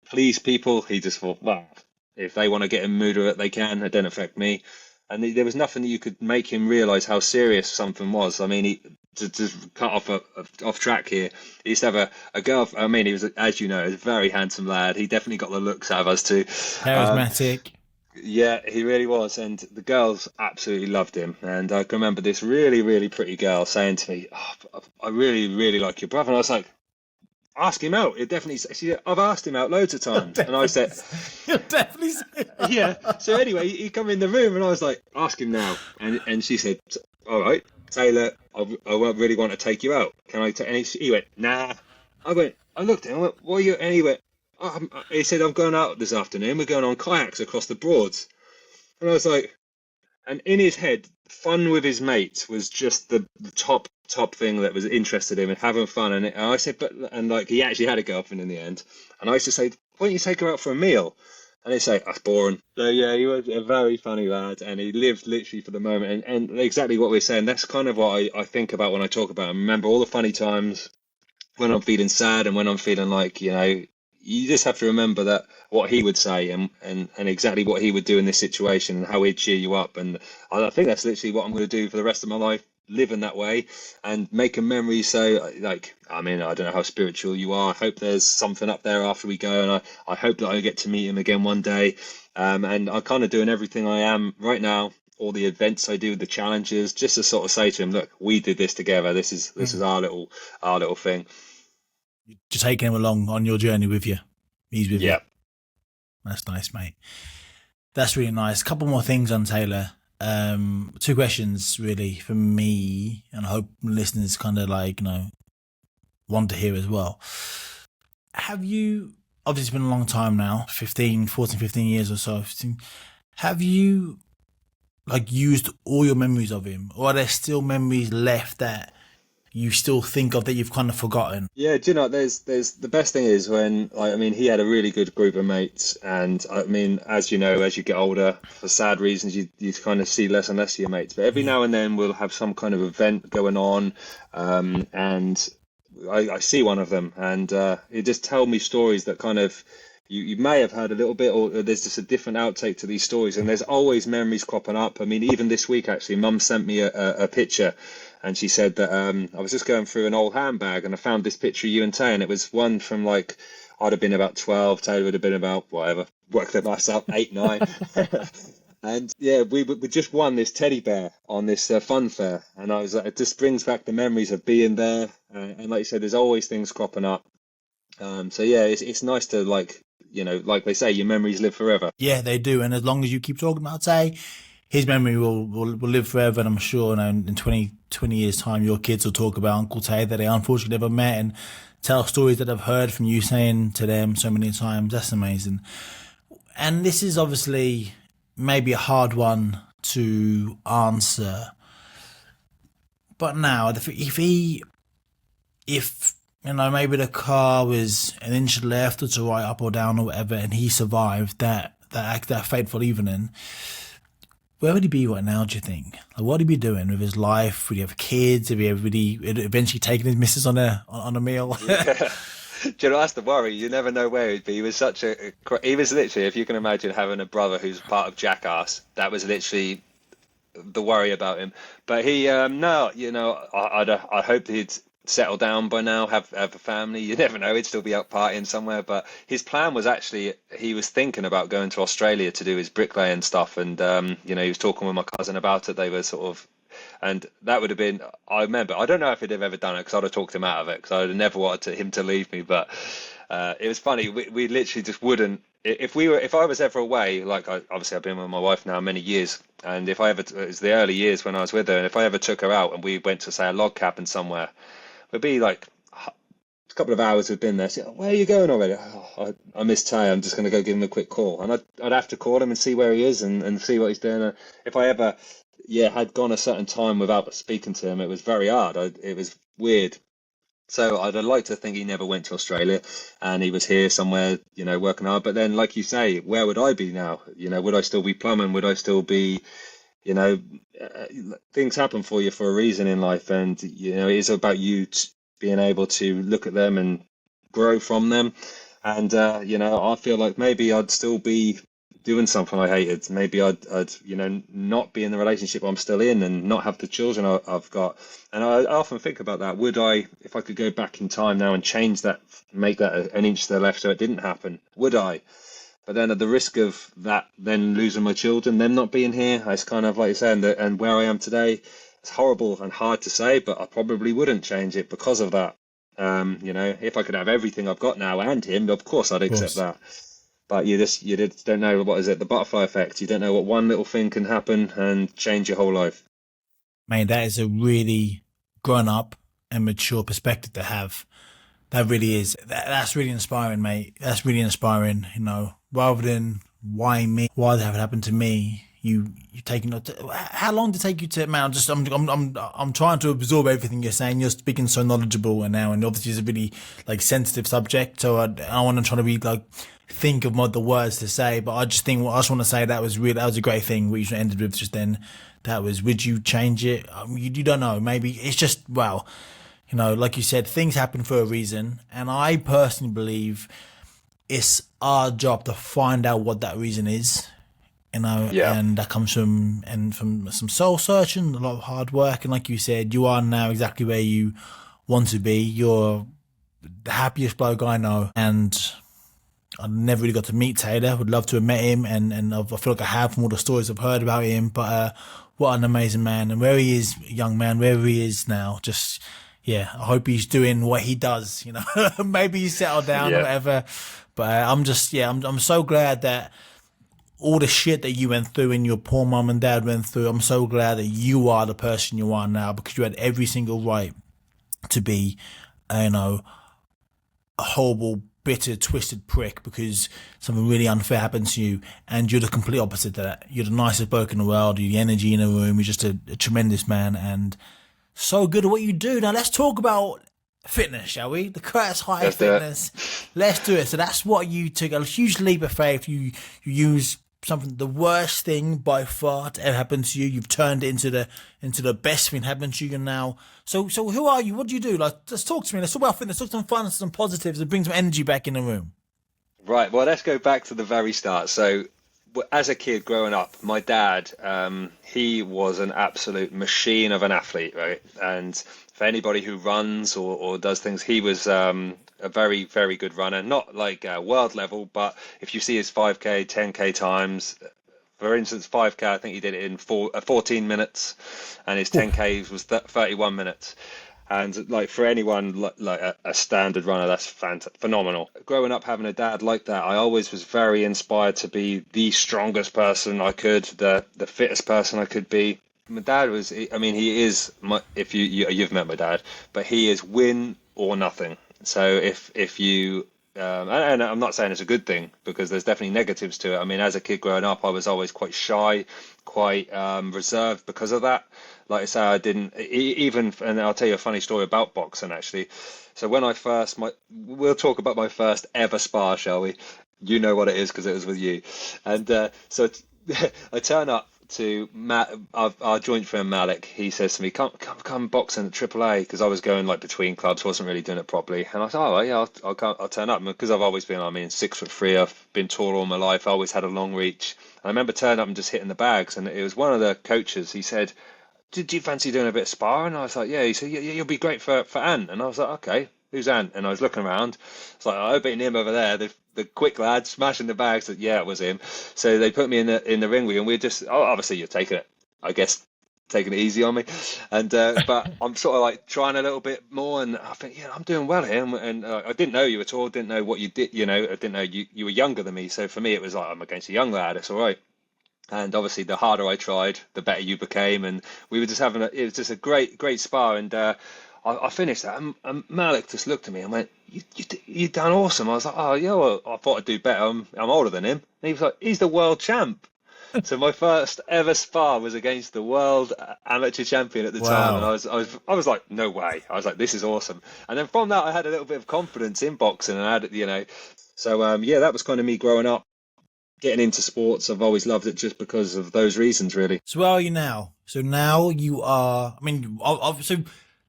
please people, he just thought, well, if they want to get in mood with it, they can. It don't affect me. And there was nothing that you could make him realize how serious something was. I mean, to cut off track here, he used to have a girl. I mean, he was, as you know, a very handsome lad. He definitely got the looks out of us too. Um, Charismatic. yeah, he really was, and the girls absolutely loved him. And I can remember this really, really pretty girl saying to me, oh, "I really, really like your brother." And I was like, "Ask him out." It definitely. She said, "I've asked him out loads of times," and I said, You'll definitely say yeah. So anyway, he come in the room and I was like, ask him now. And she said, all right, Taylor, I won't really want to take you out. Can I take? And he went, nah. I looked at him. I went, what are you? And he went, he said, I'm going out this afternoon. We're going on kayaks across the Broads. And I was like, and in his head, fun with his mates was just the top thing that was interested in him and having fun. And I said, and like he actually had a girlfriend in the end. And I used to say, why don't you take her out for a meal? And they say, that's boring. So yeah, he was a very funny lad, and he lived literally for the moment. And exactly what we're saying, that's kind of what I think about when I talk about him. Remember all the funny times when I'm feeling sad and when I'm feeling like, you just have to remember that what he would say and exactly what he would do in this situation and how he'd cheer you up. And I think that's literally what I'm going to do for the rest of my life, live in that way and making memories. So like, I mean, I don't know how spiritual you are. I hope there's something up there after we go. And I hope that I get to meet him again one day. And I'm kind of doing everything I am right now, all the events I do, the challenges, just to sort of say to him, look, we did this together. This is our little thing. you're taking him along on your journey with you. He's with you. Yeah. That's nice, mate. That's really nice. A couple more things on Taylor. Two questions really for me, and I hope listeners kind of like, want to hear as well. Have you, obviously it's been a long time now, 15 years or so. Have you like used all your memories of him, or are there still memories left that you still think of that you've kind of forgotten? Yeah, do you know, there's the best thing is when, like, I mean, he had a really good group of mates, and I mean, as you know, as you get older, for sad reasons, you kind of see less and less of your mates. But every now and then we'll have some kind of event going on, and I see one of them, and it just tell me stories that kind of you may have heard a little bit, or there's just a different outtake to these stories, and there's always memories cropping up. I mean, even this week, actually, Mum sent me a picture, and she said that I was just going through an old handbag, and I found this picture of you and Tay, and it was one from like, I'd have been about 12, Taylor would have been about, whatever, work the maths up, 8, 9. And yeah, we just won this teddy bear on this fun fair, and I was like, it just brings back the memories of being there, and like you said, there's always things cropping up. So yeah, it's nice to, like, like they say, your memories live forever. Yeah, they do, and as long as you keep talking about Tay, his memory will live forever. And I'm sure in 20 years' time, your kids will talk about Uncle Tay that they unfortunately never met, and tell stories that I've heard from you saying to them so many times. That's amazing. And this is obviously maybe a hard one to answer, but now if maybe the car was an inch left or to right, up or down or whatever, and he survived that fateful evening, where would he be right now, do you think? Like, what would he be doing with his life? Would he have kids? Would he eventually taking his missus on a meal? Yeah. Do you know, that's the worry. You never know where he'd be. He was he was literally, if you can imagine having a brother who's part of Jackass, that was literally the worry about him. But he, no, I hope he'd settle down by now, have a family. You never know, he'd still be out partying somewhere. But his plan was actually, he was thinking about going to Australia to do his bricklaying stuff, and he was talking with my cousin about it. They were sort of, and that would have been, I remember, I don't know if he'd have ever done it, because I'd have talked him out of it, because I'd have never wanted him to leave me. But it was funny, we literally just wouldn't, if I was ever away, like, obviously I've been with my wife now many years, and if I ever, it was the early years when I was with her, and if I ever took her out and we went to, say, a log cabin somewhere, it'd be like a couple of hours we've been there. So, where are you going already? Oh, I miss Tay. I'm just going to go give him a quick call. And I'd have to call him and see where he is and see what he's doing. If I ever, had gone a certain time without speaking to him, it was very hard. It was weird. So I'd like to think he never went to Australia and he was here somewhere, working hard. But then, like you say, where would I be now? Would I still be plumbing? Would I still be, things happen for you for a reason in life, and it is about you being able to look at them and grow from them. And I feel like maybe I'd still be doing something I hated. Maybe I'd not be in the relationship I'm still in and not have the children I've got. And I often think about that. Would I, if I could go back in time now and change that, make that an inch to the left so it didn't happen, would I? But then at the risk of that, then losing my children, them not being here, it's kind of like you said, and where I am today, it's horrible and hard to say, but I probably wouldn't change it because of that. If I could have everything I've got now and him, of course I'd accept that. But you just don't know, what is it, the butterfly effect. You don't know what one little thing can happen and change your whole life. Man, that is a really grown up and mature perspective to have. That really is. That's really inspiring, mate. That's really inspiring. Rather than why me, why did it happen to me? You taking. How long did it take you to? Man, I'm trying to absorb everything you're saying. You're speaking so knowledgeable, and obviously it's a really sensitive subject. So I want to try to think of the words to say. But I just want to say that was a great thing. What you ended with just then. That was. Would you change it? You don't know. Maybe it's just like you said, things happen for a reason, and I personally believe it's our job to find out what that reason is. And that comes from some soul searching, a lot of hard work, and like you said, you are now exactly where you want to be. You're the happiest bloke I know, and I never really got to meet Taylor. Would love to have met him, and I feel like I have from all the stories I've heard about him. But what an amazing man, and where he is, young man, wherever he is now, just. Yeah, I hope he's doing what he does, maybe he's settled down or whatever. But I'm so glad that all the shit that you went through and your poor mum and dad went through, I'm so glad that you are the person you are now, because you had every single right to be, a horrible, bitter, twisted prick because something really unfair happened to you, and you're the complete opposite of that. You're the nicest bloke in the world. You're the energy in the room. You're just a tremendous man and so good at what you do. Now let's talk about fitness, shall we? The Curtis High fitness. Let's do it. So that's what you took, a huge leap of faith. You use something, the worst thing by far to ever happen to you. You've turned it into the best thing happened to you now. So who are you? What do you do? Like, let's talk to me. Let's talk about fitness. Talk some fun, some positives, and bring some energy back in the room. Right. Well, let's go back to the very start. So, as a kid growing up, my dad, he was an absolute machine of an athlete, right? And for anybody who runs or does things, he was a very, very good runner. Not like world level, but if you see his 5K, 10K times, for instance, 5K, I think he did it in 14 minutes, and his 10K was 31 minutes. And like for anyone like a standard runner, that's phenomenal. Growing up having a dad like that, I always was very inspired to be the strongest person I could, the fittest person I could be. My dad was, I mean, he is if you've met my dad, but he is win or nothing. So if you and I'm not saying it's a good thing, because there's definitely negatives to it. I mean, as a kid growing up, I was always quite shy, quite reserved because of that. Like I say, I didn't even, and I'll tell you a funny story about boxing actually. So when I we'll talk about my first ever spar, shall we? You know what it is because it was with you. And so I turn up to our joint friend Malik. He says to me, come boxing at AAA, because I was going like between clubs, wasn't really doing it properly. And I said, oh yeah, I'll turn up, because I've always been, 6'3", I've been tall all my life, I always had a long reach. And I remember turning up and just hitting the bags, and it was one of the coaches. He said, did you fancy doing a bit of sparring? And I was like, yeah. He said, yeah, you'll be great for Ant. And I was like, okay, who's Ant? And I was looking around. It's like, I hope it ain't him over there. The quick lad smashing the bags. That yeah, it was him. So they put me in the ring with him. We just, obviously you're taking it, I guess, taking it easy on me. And but I'm sort of like trying a little bit more, and I think, yeah, I'm doing well here. And I didn't know you at all. Didn't know what you did. I didn't know you were younger than me. So for me, it was like, I'm against a young lad. It's all right. And obviously, the harder I tried, the better you became. And we were just having it was just a great spar. And I finished that, and Malik just looked at me and went, you done awesome. I was like, oh yeah, well, I thought I'd do better. I'm older than him. And he was like, he's the world champ. So my first ever spar was against the world amateur champion at the time, and I was like, no way. I was like, this is awesome. And then from that, I had a little bit of confidence in boxing, and I had, So yeah, that was kind of me growing up. Getting into sports, I've always loved it just because of those reasons, really. So where are you now? So now you are, so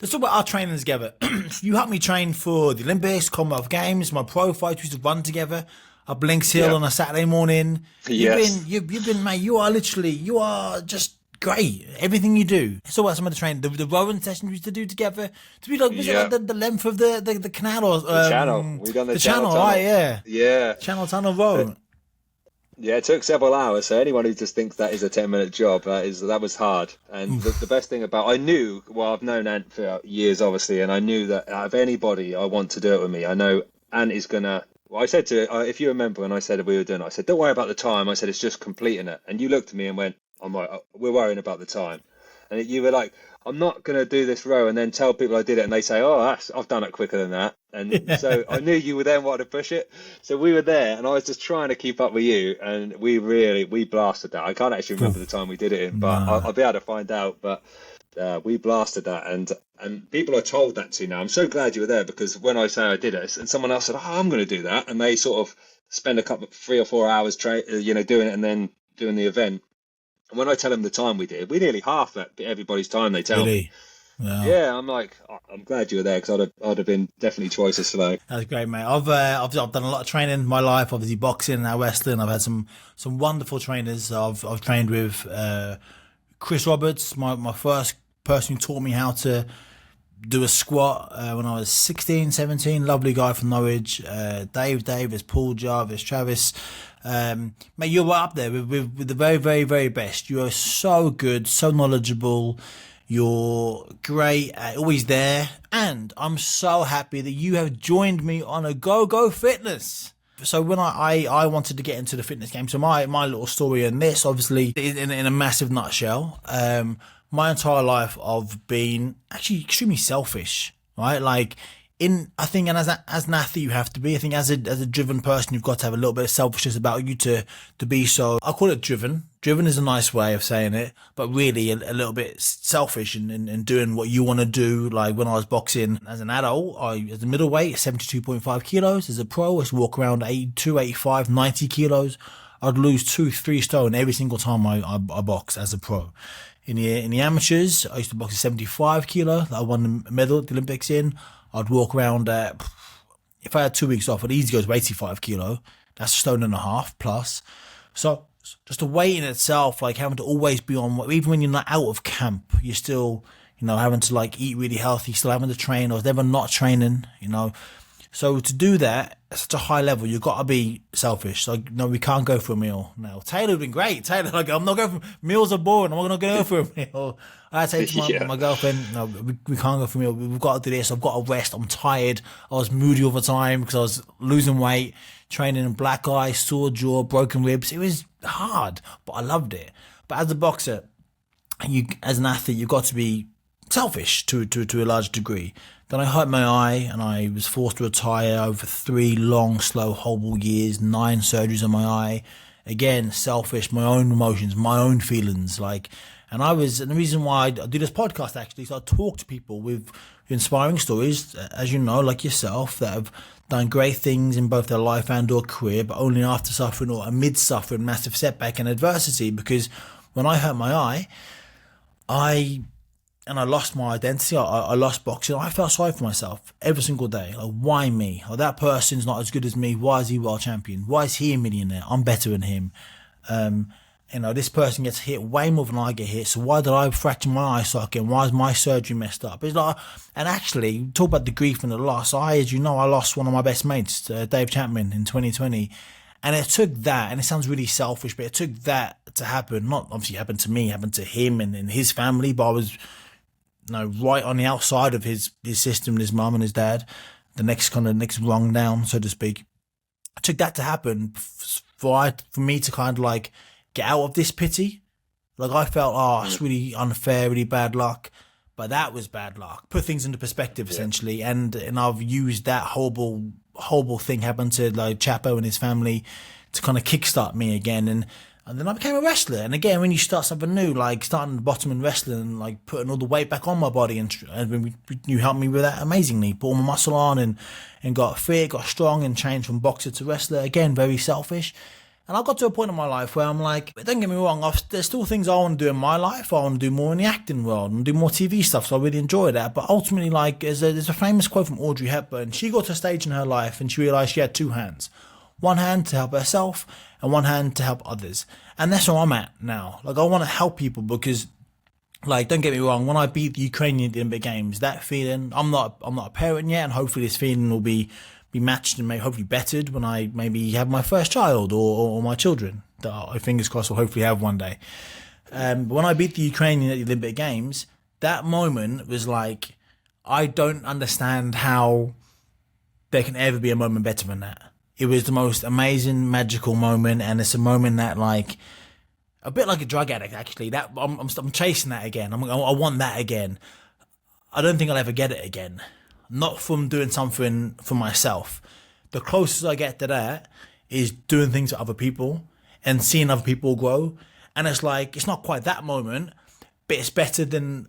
let's talk about our training together. You helped me train for the Olympics, Commonwealth Games, my pro fights. We used to run together up Links Hill on a Saturday morning. Yes. You've been, mate, you are just great. Everything you do. Let's talk about some of the training. The rowing sessions we used to do together. To be like, was it like the length of the canal? Or, the channel. We done the channel tunnel. Right, yeah. Yeah. Channel tunnel row. Yeah, it took several hours. So anyone who just thinks that is a 10-minute job, that was hard. And the best thing about, I've known Ant for years, obviously, and I knew that out of anybody I want to do it with me, I know Ant is gonna. Well, I said to, if you remember when I said we were doing it, I said, don't worry about the time. I said, it's just completing it. And you looked at me and went, I'm like, we're worrying about the time. And you were like, I'm not going to do this row and then tell people I did it, and they say, oh, I've done it quicker than that. And so I knew you would then want to push it. So we were there, and I was just trying to keep up with you, and we blasted that. I can't actually remember the time we did it in, but I'll be able to find out. But we blasted that, and people are told that to now. I'm so glad you were there, because when I say I did it, and someone else said, oh, I'm going to do that, and they sort of spend a couple, 3 or 4 hours, doing it and then doing the event. And when I tell them the time we did, we nearly half that everybody's time they tell me. Wow. Yeah, I'm like, I'm glad you were there, because I'd have been definitely twice as slow. That's great, mate. I've done a lot of training in my life, obviously boxing and now wrestling. I've had some wonderful trainers. I've trained with Chris Roberts, my first person who taught me how to do a squat when I was 16, 17. Lovely guy from Norwich. Dave, there's Paul Jarvis, Travis. Mate, you're right up there with the very, very, very best. You are so good, so knowledgeable. You're great, always there. And I'm so happy that you have joined me on a Go Fitness. So when I wanted to get into the fitness game, so my little story in this, obviously, in a massive nutshell, my entire life I've been actually extremely selfish, right? Like I think, and as an athlete, you have to be. I think as a driven person, you've got to have a little bit of selfishness about you to be so. I call it driven. Driven is a nice way of saying it, but really a little bit selfish and doing what you want to do. Like when I was boxing as an adult, as a middleweight, 72.5 kilos. As a pro, I used to walk around 82, 85, 90 kilos. I'd lose 2-3 stone every single time I boxed as a pro. In the amateurs, I used to box at 75 kilo. That I won the medal at the Olympics in. I'd walk around, if I had 2 weeks off, I'd easily go to 85 kilo. That's a stone and a half plus. So just the weight in itself, like having to always be on, even when you're not out of camp, you're still, having to like eat really healthy, still having to train. I was never not training, So to do that at such a high level, you've got to be selfish. Like, no, we can't go for a meal. No, Taylor would been great. Taylor, like, I'm not going for meals are boring. I'm not going to go for a meal. I say to my girlfriend, no, we can't go for a meal. We've got to do this. I've got to rest. I'm tired. I was moody all the time because I was losing weight, training in black eye, sore jaw, broken ribs. It was hard, but I loved it. But as a boxer, as an athlete, you've got to be selfish to a large degree. Then I hurt my eye and I was forced to retire over 3 long, slow, horrible years, 9 surgeries on my eye. Again, selfish, my own emotions, my own feelings. And the reason why I do this podcast actually, so I talk to people with inspiring stories, as you know, like yourself, that have done great things in both their life and or career, but only after suffering or amid suffering massive setback and adversity. Because when I hurt my eye, I lost my identity. I lost boxing. I felt sorry for myself every single day. Like, why me? Oh, that person's not as good as me. Why is he world champion? Why is he a millionaire? I'm better than him. This person gets hit way more than I get hit. So why did I fracture my eye socket? Why is my surgery messed up? It's like, and actually, talk about the grief and the loss. As you know, I lost one of my best mates, Dave Chapman, in 2020. And it took that, and it sounds really selfish, but it took that to happen. Not obviously happened to me, happened to him and his family, but I was right on the outside of his system, his mum and his dad, the next rung down, so to speak. It took that to happen for me to kind of like get out of this pity. Like I felt, it's really unfair, really bad luck, but that was bad luck. Put things into perspective, essentially, and I've used that horrible thing happened to like Chapo and his family to kind of kickstart me again, and then I became a wrestler. And again, when you start something new, like starting at the bottom and wrestling and like putting all the weight back on my body, and you helped me with that amazingly. Put all my muscle on and got fit, got strong, and changed from boxer to wrestler. Again, very selfish. And I got to a point in my life where I'm like, don't get me wrong, there's still things I want to do in my life. I want to do more in the acting world and do more TV stuff, so I really enjoy that. But ultimately, like, there's a famous quote from Audrey Hepburn. She got to a stage in her life and she realised she had 2 hands. One hand to help herself and one hand to help others. And that's where I'm at now. Like, I want to help people because, like, don't get me wrong, when I beat the Ukrainian at the Olympic Games, that feeling, I'm not a parent yet, and hopefully this feeling will be matched and hopefully bettered when I maybe have my first child or my children that I, fingers crossed, will hopefully have one day. But when I beat the Ukrainian at the Olympic Games, that moment was like, I don't understand how there can ever be a moment better than that. It was the most amazing, magical moment, and it's a moment that, like, a bit like a drug addict, actually. That I'm chasing that again. I want that again. I don't think I'll ever get it again. Not from doing something for myself. The closest I get to that is doing things for other people and seeing other people grow. And it's like, it's not quite that moment, but it's better than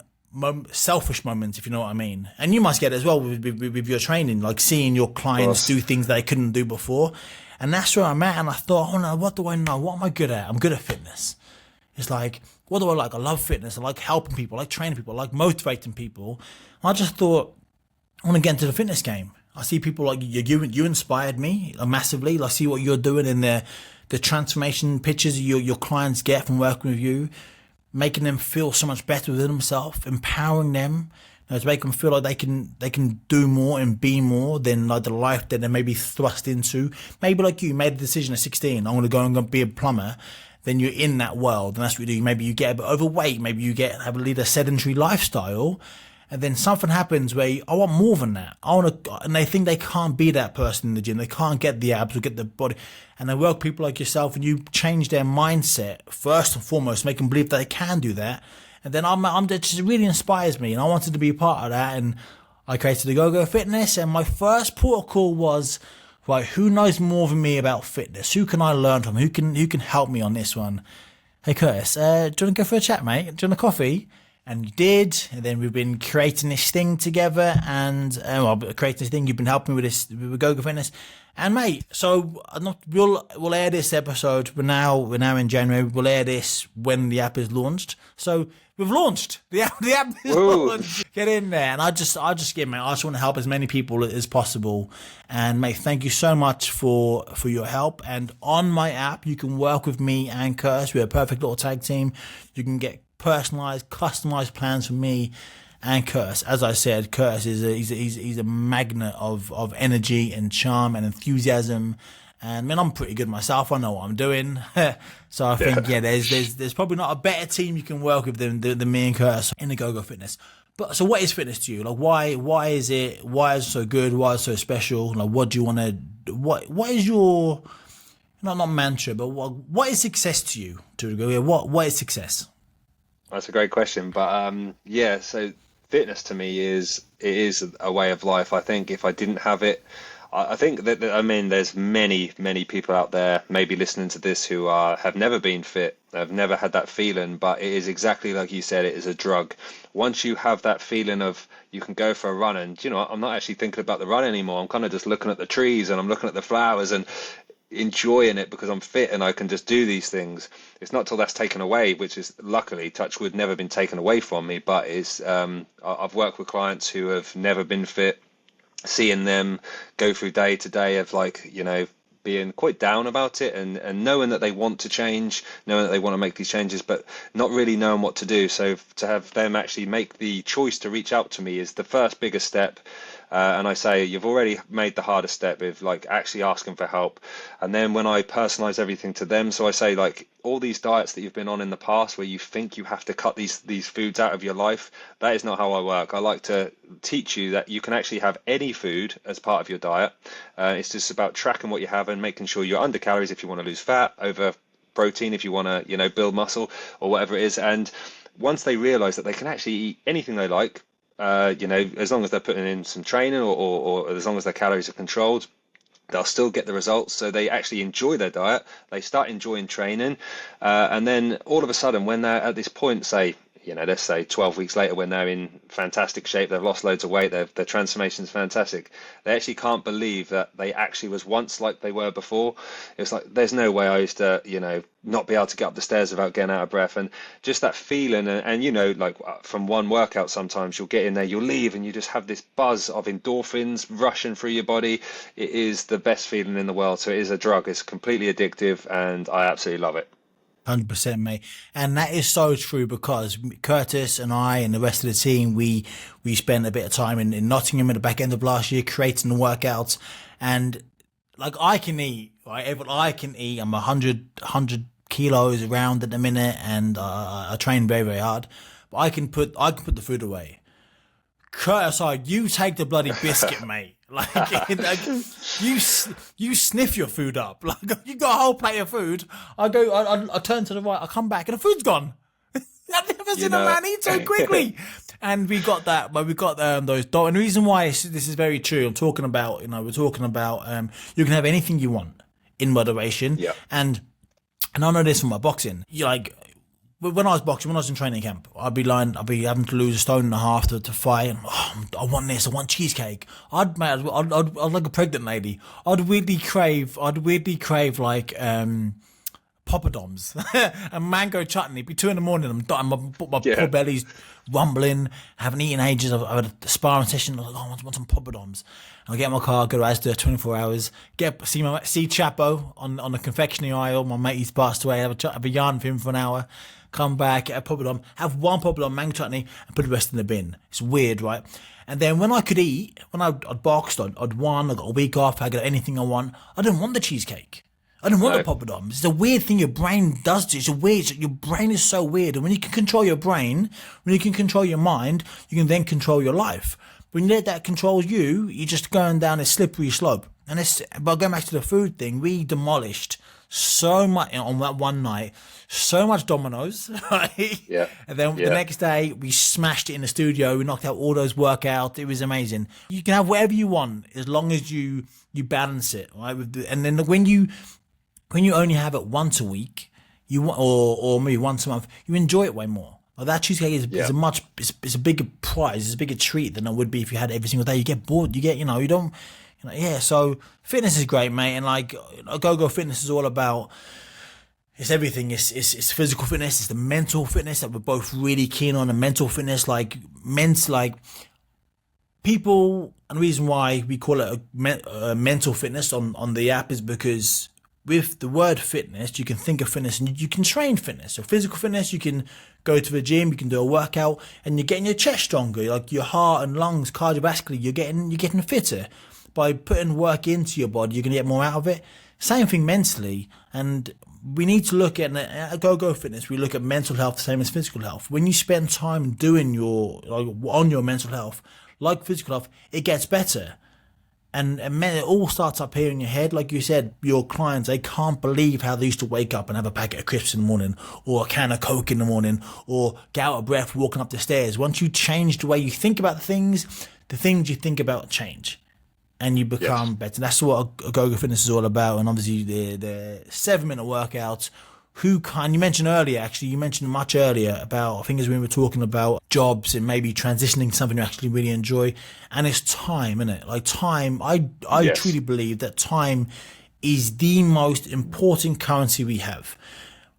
selfish moments, if you know what I mean. And you must get it as well with your training, like seeing your clients do things they couldn't do before. And that's where I'm at. And I thought, oh no, what do I know? What am I good at? I'm good at fitness. It's like, what do I like? I love fitness. I like helping people. I like training people. I like motivating people. I just thought, I want to get into the fitness game. I see people like you inspired me massively. I see what you're doing in the transformation pictures your clients get from working with you, making them feel so much better within themselves, empowering them, to make them feel like they can do more and be more than like the life that they may be thrust into. Maybe like you made a decision at 16, I'm going to go and be a plumber. Then you're in that world, and that's what you do. Maybe you get a bit overweight. Maybe you lead a sedentary lifestyle. and then something happens where I want more than that. I want to, and they think they can't be that person in the gym. They can't get the abs or get the body. And I work with people like yourself, and you change their mindset first and foremost, make them believe that they can do that. And then it just really inspires me, and I wanted to be a part of that. And I created the Go-Go Fitness, and my first protocol was, right, who knows more than me about fitness? Who can I learn from? Who can help me on this one? Hey Curtis, do you want to go for a chat, mate? Do you want a coffee? And you did, and then we've been creating this thing together, and creating this thing. You've been helping me with this with Go-Go Fitness, and mate. So we'll air this episode. We're now in January. We'll air this when the app is launched. So we've launched the app. The app is launched. Get in there, and I just want to help as many people as possible. And mate, thank you so much for your help. And on my app, you can work with me and Curtis. We're a perfect little tag team. You can get personalized, customized plans for me and Curtis. As I said, Curtis he's a magnet of energy and charm and enthusiasm. And man, I'm pretty good myself. I know what I'm doing. So I think there's probably not a better team you can work with than me and Curtis in the Go-Go Fitness. But so what is fitness to you? Like why is it so good? Why is it so special? Like what do you want to? What is your not mantra? But what is success to you? What is success? That's a great question, but so fitness to me is a way of life. I think if I didn't have it, I think that there's many people out there maybe listening to this who have never been fit, have never had that feeling, but it is exactly like you said, it is a drug. Once you have that feeling of you can go for a run, and you know, I'm not actually thinking about the run anymore. I'm kind of just looking at the trees and I'm looking at the flowers and enjoying it because I'm fit and I can just do these things. It's not till that's taken away, which is luckily, touch wood, never been taken away from me, but it's I've worked with clients who have never been fit, seeing them go through day to day of being quite down about it and knowing that they want to change, knowing that they want to make these changes, but not really knowing what to do. So to have them actually make the choice to reach out to me is the first biggest step. And I say, you've already made the hardest step with actually asking for help. And then when I personalize everything to them, so I say all these diets that you've been on in the past where you think you have to cut these foods out of your life, that is not how I work. I like to teach you that you can actually have any food as part of your diet. It's just about tracking what you have and making sure you're under calories if you want to lose fat, over protein if you want to, build muscle or whatever it is. And once they realize that they can actually eat anything they like, as long as they're putting in some training or as long as their calories are controlled, they'll still get the results. So they actually enjoy their diet, they start enjoying training, and then all of a sudden when they're at this point, let's say 12 weeks later, when they're in fantastic shape, they've lost loads of weight, their transformation is fantastic, they actually can't believe that they actually was once like they were before. It's like, there's no way I used to, not be able to get up the stairs without getting out of breath. And just that feeling, and from one workout, sometimes you'll get in there, you'll leave, and you just have this buzz of endorphins rushing through your body. It is the best feeling in the world. So it is a drug. It's completely addictive, and I absolutely love it. 100%, mate. And that is so true, because Curtis and I and the rest of the team, we spent a bit of time in Nottingham at the back end of last year creating the workouts. And I can eat, right? I can eat. I'm 100 kilos around at the minute, and I train very, very hard. But I can put the food away. Curtis, you take the bloody biscuit, mate. You sniff your food up. You got a whole plate of food. I turn to the right. I come back and the food's gone. I've never seen a man eat so quickly. And we got that. But we got those. And the reason why this is very true. I'm talking about. We're talking about. You can have anything you want in moderation. Yeah. And I know this from my boxing. When I was boxing, when I was in training camp, I'd be having to lose 1.5 stones to fight. And, I want this, I want cheesecake. I'd like a pregnant lady. I'd weirdly crave poppadoms and mango chutney. It'd be 2 a.m. I'm dying. My poor belly's rumbling. I haven't eaten ages. I've had a sparring session. I'm like, I want some poppadoms. I'll get in my car, go to Asda, 24 hours, see Chapo on the confectionery aisle. My mate, he's passed away. Have a yarn with him for an hour. Come back, get a poppadom, have one poppadom, mango chutney, and put the rest in the bin. It's weird, right? And then when I could eat, when I'd boxed, I'd won, I got a week off, I got anything I want. I didn't want the cheesecake. I don't want No. the poppadoms. It's a weird thing your brain does to you. It's a weird. Your brain is so weird. And when you can control your brain, when you can control your mind, you can then control your life. When you let that control you, you're just going down a slippery slope. And but going back to the food thing, we demolished so much on that one night, so much Dominoes, right? Yeah. And then the next day we smashed it in the studio. We knocked out all those workouts. It was amazing. You can have whatever you want as long as you balance it, right? And then when you only have it once a week, or maybe once a month, you enjoy it way more. Like that cheesecake is it's a bigger prize, it's a bigger treat than it would be if you had it every single day. You get bored. You get you don't. So fitness is great, mate, and like Go Fitness is all about. It's everything. It's physical fitness. It's the mental fitness that we're both really keen on. The mental fitness, people, and the reason why we call it a mental fitness on the app is because with the word fitness, you can think of fitness and you can train fitness. So physical fitness, you can go to the gym, you can do a workout, and you're getting your chest stronger, like your heart and lungs, cardiovascularly, you're getting fitter. By putting work into your body, you're going to get more out of it. Same thing mentally, and we need to look at Go Fitness. We look at mental health the same as physical health. When you spend time doing on your mental health, like physical health, it gets better. And it all starts up here in your head. Like you said, your clients, they can't believe how they used to wake up and have a packet of crisps in the morning, or a can of Coke in the morning, or get out of breath walking up the stairs. Once you change the way you think about the things you think about change. And you become better. That's what Go Fitness is all about. And obviously the 7-minute workouts. You mentioned much earlier about, I think as we were talking about jobs and maybe transitioning to something you actually really enjoy. And it's time, isn't it? Like time, I truly believe that time is the most important currency we have.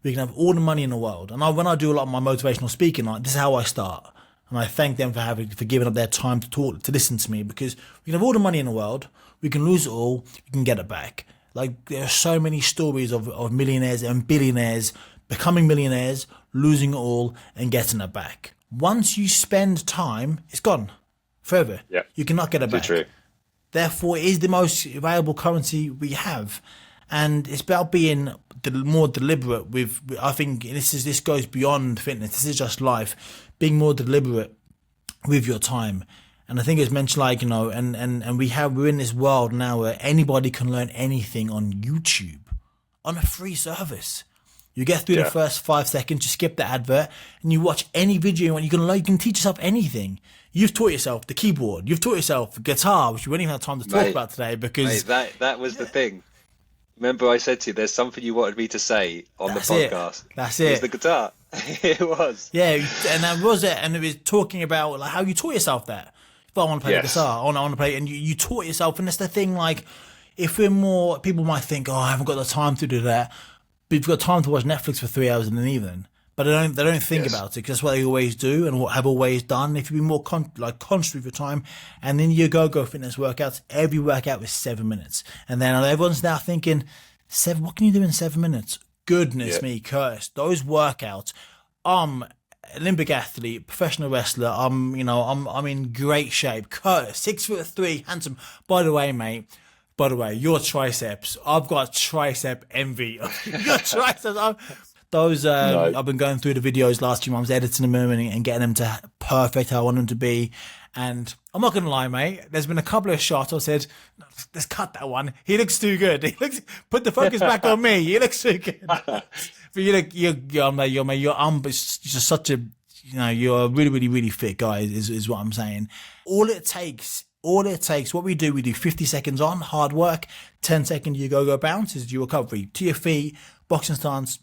We can have all the money in the world. And when I do a lot of my motivational speaking, this is how I start. And I thank them for giving up their time to listen to me, because we can have all the money in the world, we can lose it all, we can get it back. Like there are so many stories of millionaires and billionaires becoming millionaires, losing it all and getting it back. Once you spend time, it's gone forever. Yeah. You cannot get it back. True. Therefore, it is the most valuable currency we have. And it's about being more deliberate with, I think this goes beyond fitness. This is just life. Being more deliberate with your time. And I think it's mentioned, and we're in this world now where anybody can learn anything on YouTube, on a free service. You get through the first 5 seconds, you skip the advert, and you watch any video, and you can teach yourself anything. You've taught yourself the keyboard, you've taught yourself guitar, which we won't even have time to talk about today because that was the thing. Remember, I said to you, there's something you wanted me to say on the podcast. That's it. It was the guitar. It was. Yeah, and that was it. And it was talking about how you taught yourself that. If I want to play the guitar, I want to play, and you taught yourself. And that's the thing. If we're more, people might think, I haven't got the time to do that. But you've got time to watch Netflix for 3 hours in an evening. But they don't think about it, because that's what they always do and what have always done. If you be more conscious with your time, and then you go fitness workouts, every workout is 7 minutes. And then everyone's now thinking, what can you do in 7 minutes? Goodness me, Curtis, those workouts. Olympic athlete, professional wrestler. I'm in great shape. Curtis, 6'3", handsome. By the way, mate. Your triceps. I've got tricep envy. Your triceps. I've been going through the videos last few months, editing them and getting them to perfect how I want them to be. And I'm not going to lie, mate. There's been a couple of shots I said, let's cut that one. He looks too good. Put the focus back on me. He looks too good. But you're just such a, you're a really, really, really fit guy is what I'm saying. All it takes, what we do 50 seconds on, hard work, 10 seconds you go bounce is your recovery. To your feet, boxing stance,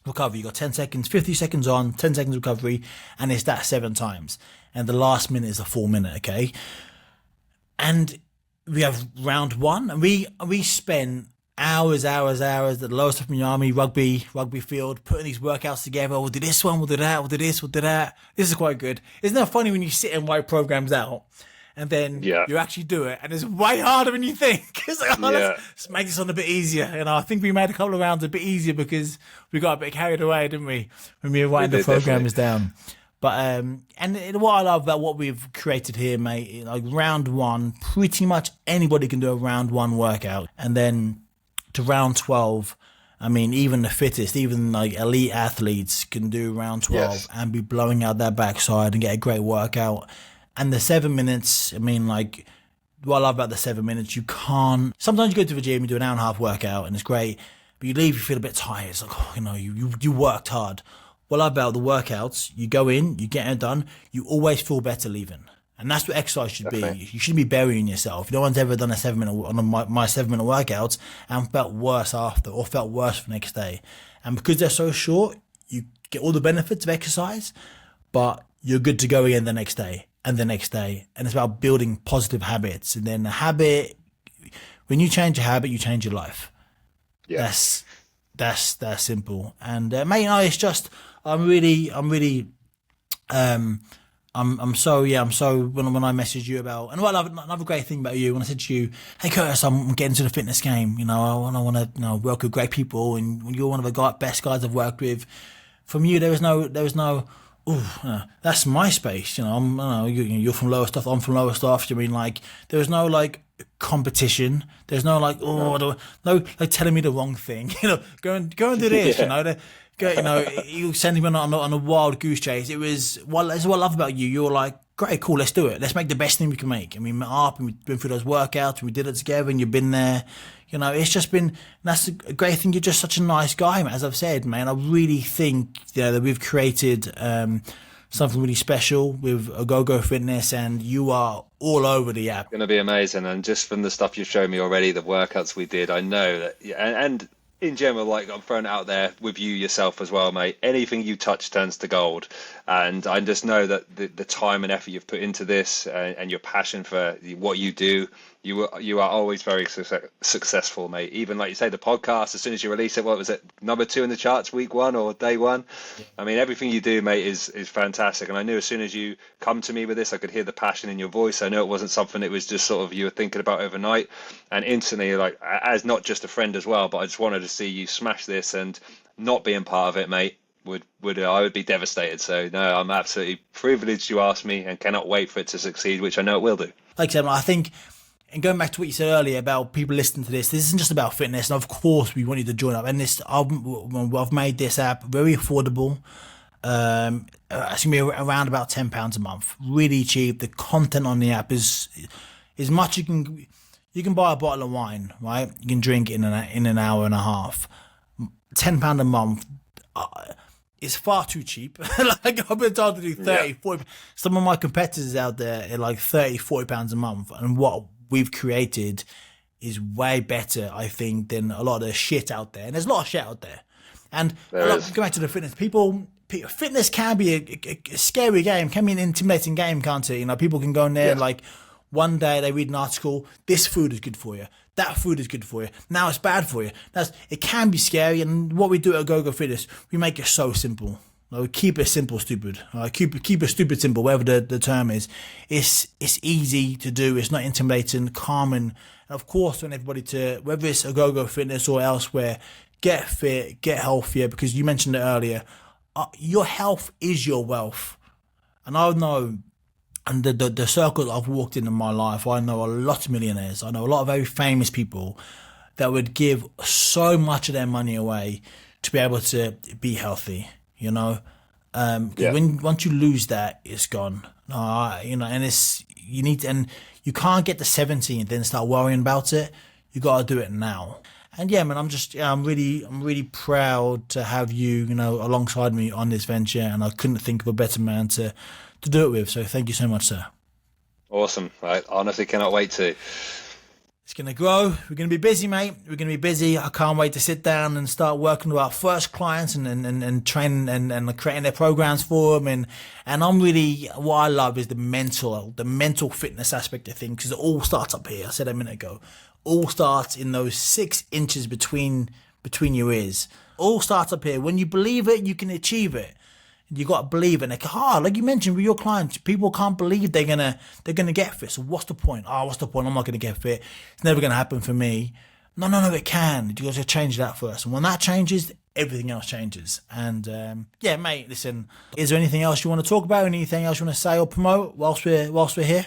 recovery. You got 10 seconds, 50 seconds on, 10 seconds recovery, and it's that 7 times. And the last minute is a 4 minute, okay? And we have round 1, and we spend hours at the lowest of the army rugby field, putting these workouts together. We'll do this one, we'll do that, we'll do this, we'll do that. This is quite good. Isn't that funny when you sit and write programs out? And then you actually do it, and it's way harder than you think. It's like, let's make this one a bit easier. I think we made a couple of rounds a bit easier because we got a bit carried away, didn't we, when we were writing the programs down. But and what I love about what we've created here, mate, round 1, pretty much anybody can do a round 1 workout, and then to round 12. I mean, even the fittest, even like elite athletes can do round 12 Yes. and be blowing out their backside and get a great workout. And the 7 minutes, I mean, like, what I love about the 7 minutes, you can't. Sometimes you go to the gym, you do an hour and a half workout, and it's great, but you leave, you feel a bit tired. It's like, oh, you worked hard. What I love about the workouts, you go in, you get it done, you always feel better leaving. And that's what exercise should be. Definitely. You shouldn't be burying yourself. No one's ever done a 7 minute on my 7 minute workouts and felt worse after or felt worse the next day. And because they're so short, you get all the benefits of exercise, but you're good to go again the next day and the next day. And it's about building positive habits. And then the habit, when you change a habit, you change your life. Yeah. That's simple. And mate, it's just I'm so when I messaged you about, and what another great thing about you, when I said to you, hey Curtis, I'm getting to the fitness game, I want to work with great people, and you're one of the best guys I've worked with. From you, there was no that's my space, you're from lower stuff, I'm from lower stuff. There was no like competition. There's no like no like telling me the wrong thing. Go and do this. You sent him on a wild goose chase. That's what I love about you. You're like, great, cool, let's do it. Let's make the best thing we can make. And we met up and we've been through those workouts and we did it together and you've been there. It's just been, that's a great thing. You're just such a nice guy, man. As I've said, man, I really think that we've created something really special with Agogo Fitness, and you are all over the app. It's going to be amazing. And just from the stuff you've shown me already, the workouts we did, I know that, and in general, like I'm throwing it out there with you yourself as well, mate. Anything you touch turns to gold. And I just know that the time and effort you've put into this and your passion for what you do, you are always very successful, mate. Even like you say, the podcast, as soon as you release it, what was it, number 2 in the charts week 1 or day 1? Yeah. I mean, everything you do, mate, is fantastic. And I knew as soon as you come to me with this, I could hear the passion in your voice. I know it wasn't something that was just sort of you were thinking about overnight. And instantly, like, as not just a friend as well, but I just wanted to see you smash this, and not being part of it, mate, I would be devastated. So no, I'm absolutely privileged you asked me, and cannot wait for it to succeed, which I know it will do. Like I said, I think, and going back to what you said earlier about people listening to this isn't just about fitness. And of course, we want you to join up. And I've made this app very affordable. It's gonna be around about £10 a month, really cheap. The content on the app is much. You can buy a bottle of wine, right? You can drink in an hour and a half. £10 a month. It's far too cheap. Like, I've been told to do 30, 40. Some of my competitors out there are like 30, 40 pounds a month. And what we've created is way better, I think, than a lot of the shit out there. And there's a lot of shit out there. And go back to the fitness. Fitness can be a scary game, can be an intimidating game, can't it? People can go in there like one day they read an article, this food is good for you. That food is good for you. Now it's bad for you. It can be scary, and what we do at Go Fitness, we make it so simple. We keep it simple, stupid. Keep it stupid simple, whatever the term is. It's easy to do. It's not intimidating, calm, and of course, I want everybody to, whether it's a Go Fitness or elsewhere, get fit, get healthier, because you mentioned it earlier. Your health is your wealth, and I know. And the circles I've walked in my life, I know a lot of millionaires. I know a lot of very famous people that would give so much of their money away to be able to be healthy, once you lose that, it's gone. And you can't get to 70 and then start worrying about it. You got to do it now. And yeah, man, I'm really proud to have you, alongside me on this venture, and I couldn't think of a better man to do it with. So thank you so much, sir. Awesome. I honestly cannot wait to. It's going to grow. We're going to be busy, mate. We're going to be busy. I can't wait to sit down and start working with our first clients and training and creating their programs for them. And I'm really, what I love is the mental fitness aspect of things, because it all starts up here. I said a minute ago. All starts in those 6 inches between your ears. All starts up here. When you believe it, you can achieve it. You got to believe it. It's hard, like you mentioned with your clients. People can't believe they're gonna get fit. So what's the point? What's the point? I'm not gonna get fit. It's never gonna happen for me. No, it can. You got to change that first. And when that changes, everything else changes. And yeah, mate. Listen, is there anything else you want to talk about? Anything else you want to say or promote whilst we're here?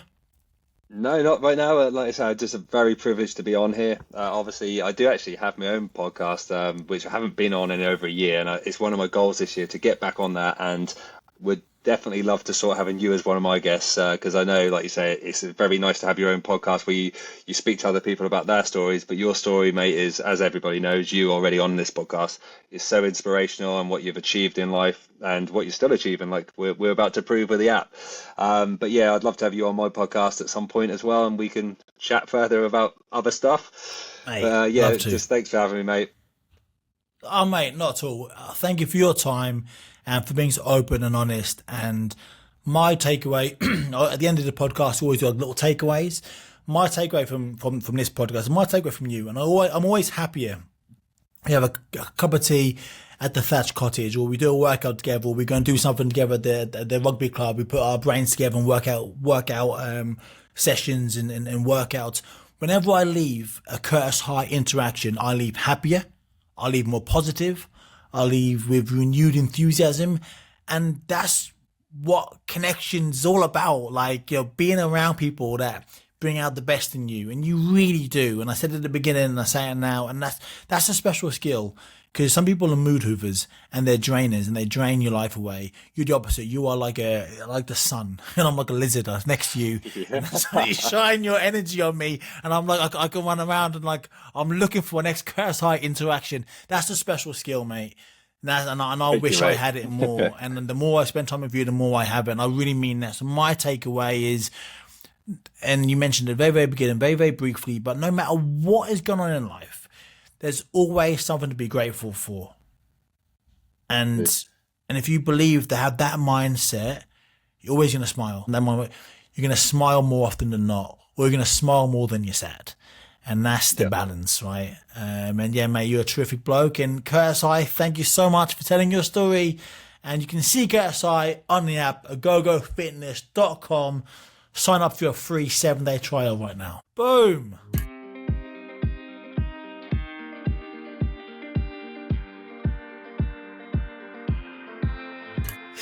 No, not right now. Like I said, I'm just very privileged to be on here. Obviously, I do actually have my own podcast, which I haven't been on in over a year, and it's one of my goals this year to get back on that. And would definitely love to sort of having you as one of my guests because I know, like you say, it's very nice to have your own podcast where you speak to other people about their stories. But your story, mate, is, as everybody knows, you already on this podcast, is so inspirational and what you've achieved in life and what you're still achieving, like we're about to prove with the app. But yeah, I'd love to have you on my podcast at some point as well, and we can chat further about other stuff. Mate, But yeah, love to. just thanks for having me, mate. Oh, mate, not at all. Thank you for your time and for being so open and honest. And my takeaway at the end of the podcast, we always do little takeaways. My takeaway from this podcast, and my takeaway from you, and I'm always happier. We have a cup of tea at the Thatch Cottage, or we do a workout together, or we go and do something together at the rugby club. We put our brains together and workout sessions and workouts. Whenever I leave a Curtis High interaction, I leave happier. I leave more positive. I leave with renewed enthusiasm. And that's what connections is all about. Like, being around people that bring out the best in you. And you really do. And I said it at the beginning and I say it now. And that's a special skill. Because some people are mood hoovers and they're drainers and they drain your life away. You're the opposite. You are like the sun, and I'm like a lizard next to you. Yeah. So you shine your energy on me, and I'm like I can run around and like I'm looking for an next Curse High interaction. That's a special skill, mate. And I wish I had it more. And the more I spend time with you, the more I have it. And I really mean that. So my takeaway is, and you mentioned it very, very beginning, very, very briefly, but no matter what is going on in life, there's always something to be grateful for. And if you believe to have that mindset, you're always going to smile. And that moment, you're going to smile more often than not, or you're going to smile more than you're sad. And that's the balance, right? And yeah, mate, you're a terrific bloke. And Curtis I, thank you so much for telling your story. And you can see Curtis I on the app, agogofitness.com. Sign up for your free 7-day trial right now. Boom.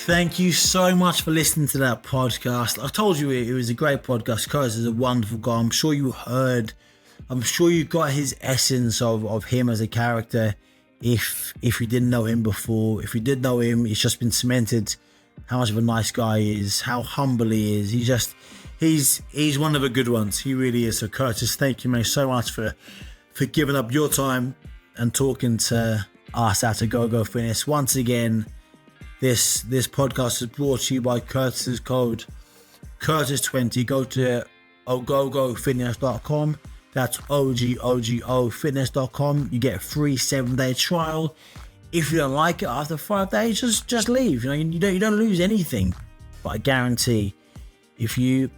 Thank you so much for listening to that podcast. I told you it was a great podcast. Curtis is a wonderful guy. I'm sure you got his essence of him as a character. If you didn't know him before, if you did know him, it's just been cemented how much of a nice guy he is, how humble he is. He's one of the good ones. He really is. So Curtis, thank you, mate, so much for giving up your time and talking to us at Go Fitness. Once again, This podcast is brought to you by Curtis's code Curtis20. Go to ogogofitness.com. That's OGOGOfitness.com. You get a free 7-day trial. If you don't like it after 5 days, just leave. You don't lose anything. But I guarantee, if you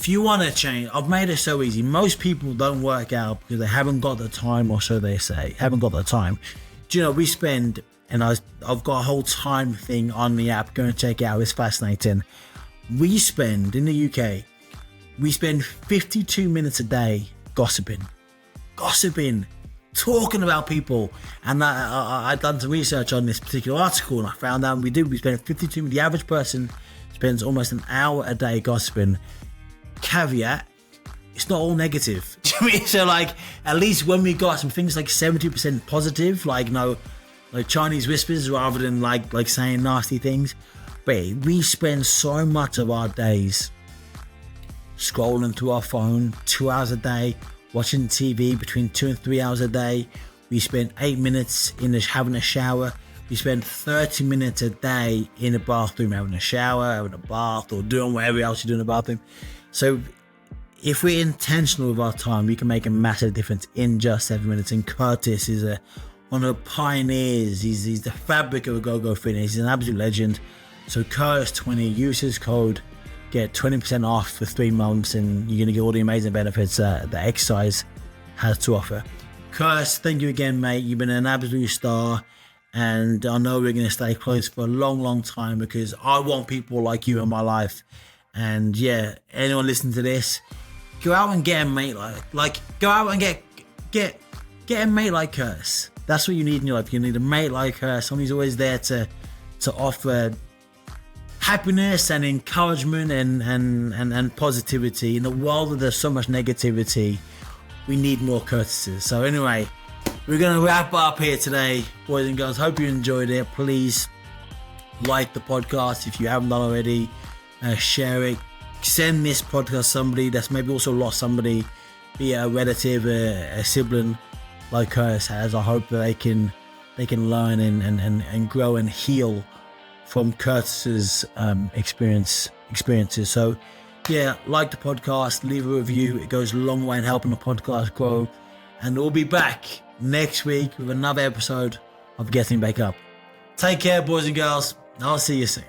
want to change, I've made it so easy. Most people don't work out because they haven't got the time, or so they say. Haven't got the time. Do you know, we spend, and I've got a whole time thing on the app. Go and check it out. It's fascinating. We spend, in the UK, 52 minutes a day gossiping, talking about people. And I've done some research on this particular article, and I found out we spend 52 minutes. The average person spends almost an hour a day gossiping. Caveat, it's not all negative. So like, at least when we got some things like 70% positive, like like Chinese whispers rather than like saying nasty things. But we spend so much of our days scrolling through our phone, 2 hours a day, watching TV between 2 and 3 hours a day. We spend 8 minutes having a shower. We spend 30 minutes a day in the bathroom having a shower, having a bath, or doing whatever else you do in the bathroom. So if we're intentional with our time, we can make a massive difference in just 7 minutes. And Curtis is one of the pioneers. He's the fabric of Go Fitness. He's an absolute legend. So Curtis20, use his code, get 20% off for 3 months, and you're going to get all the amazing benefits that exercise has to offer. Curtis, thank you again, mate. You've been an absolute star, and I know we're going to stay close for a long, long time because I want people like you in my life. And yeah, anyone listening to this, go out and get a mate go out and get a mate like Curtis. That's what you need in your life. You need a mate like her. Someone who's always there to offer happiness and encouragement and positivity. In a world where there's so much negativity, we need more courtesies. So anyway, we're going to wrap up here today, boys and girls. Hope you enjoyed it. Please like the podcast if you haven't done already. Share it. Send this podcast to somebody that's maybe also lost somebody, be it a relative, a sibling like Curtis has. I hope that they can learn and grow and heal from Curtis's experiences. So yeah, like the podcast, leave a review. It goes a long way in helping the podcast grow. And we'll be back next week with another episode of Getting Back Up. Take care, boys and girls. I'll see you soon.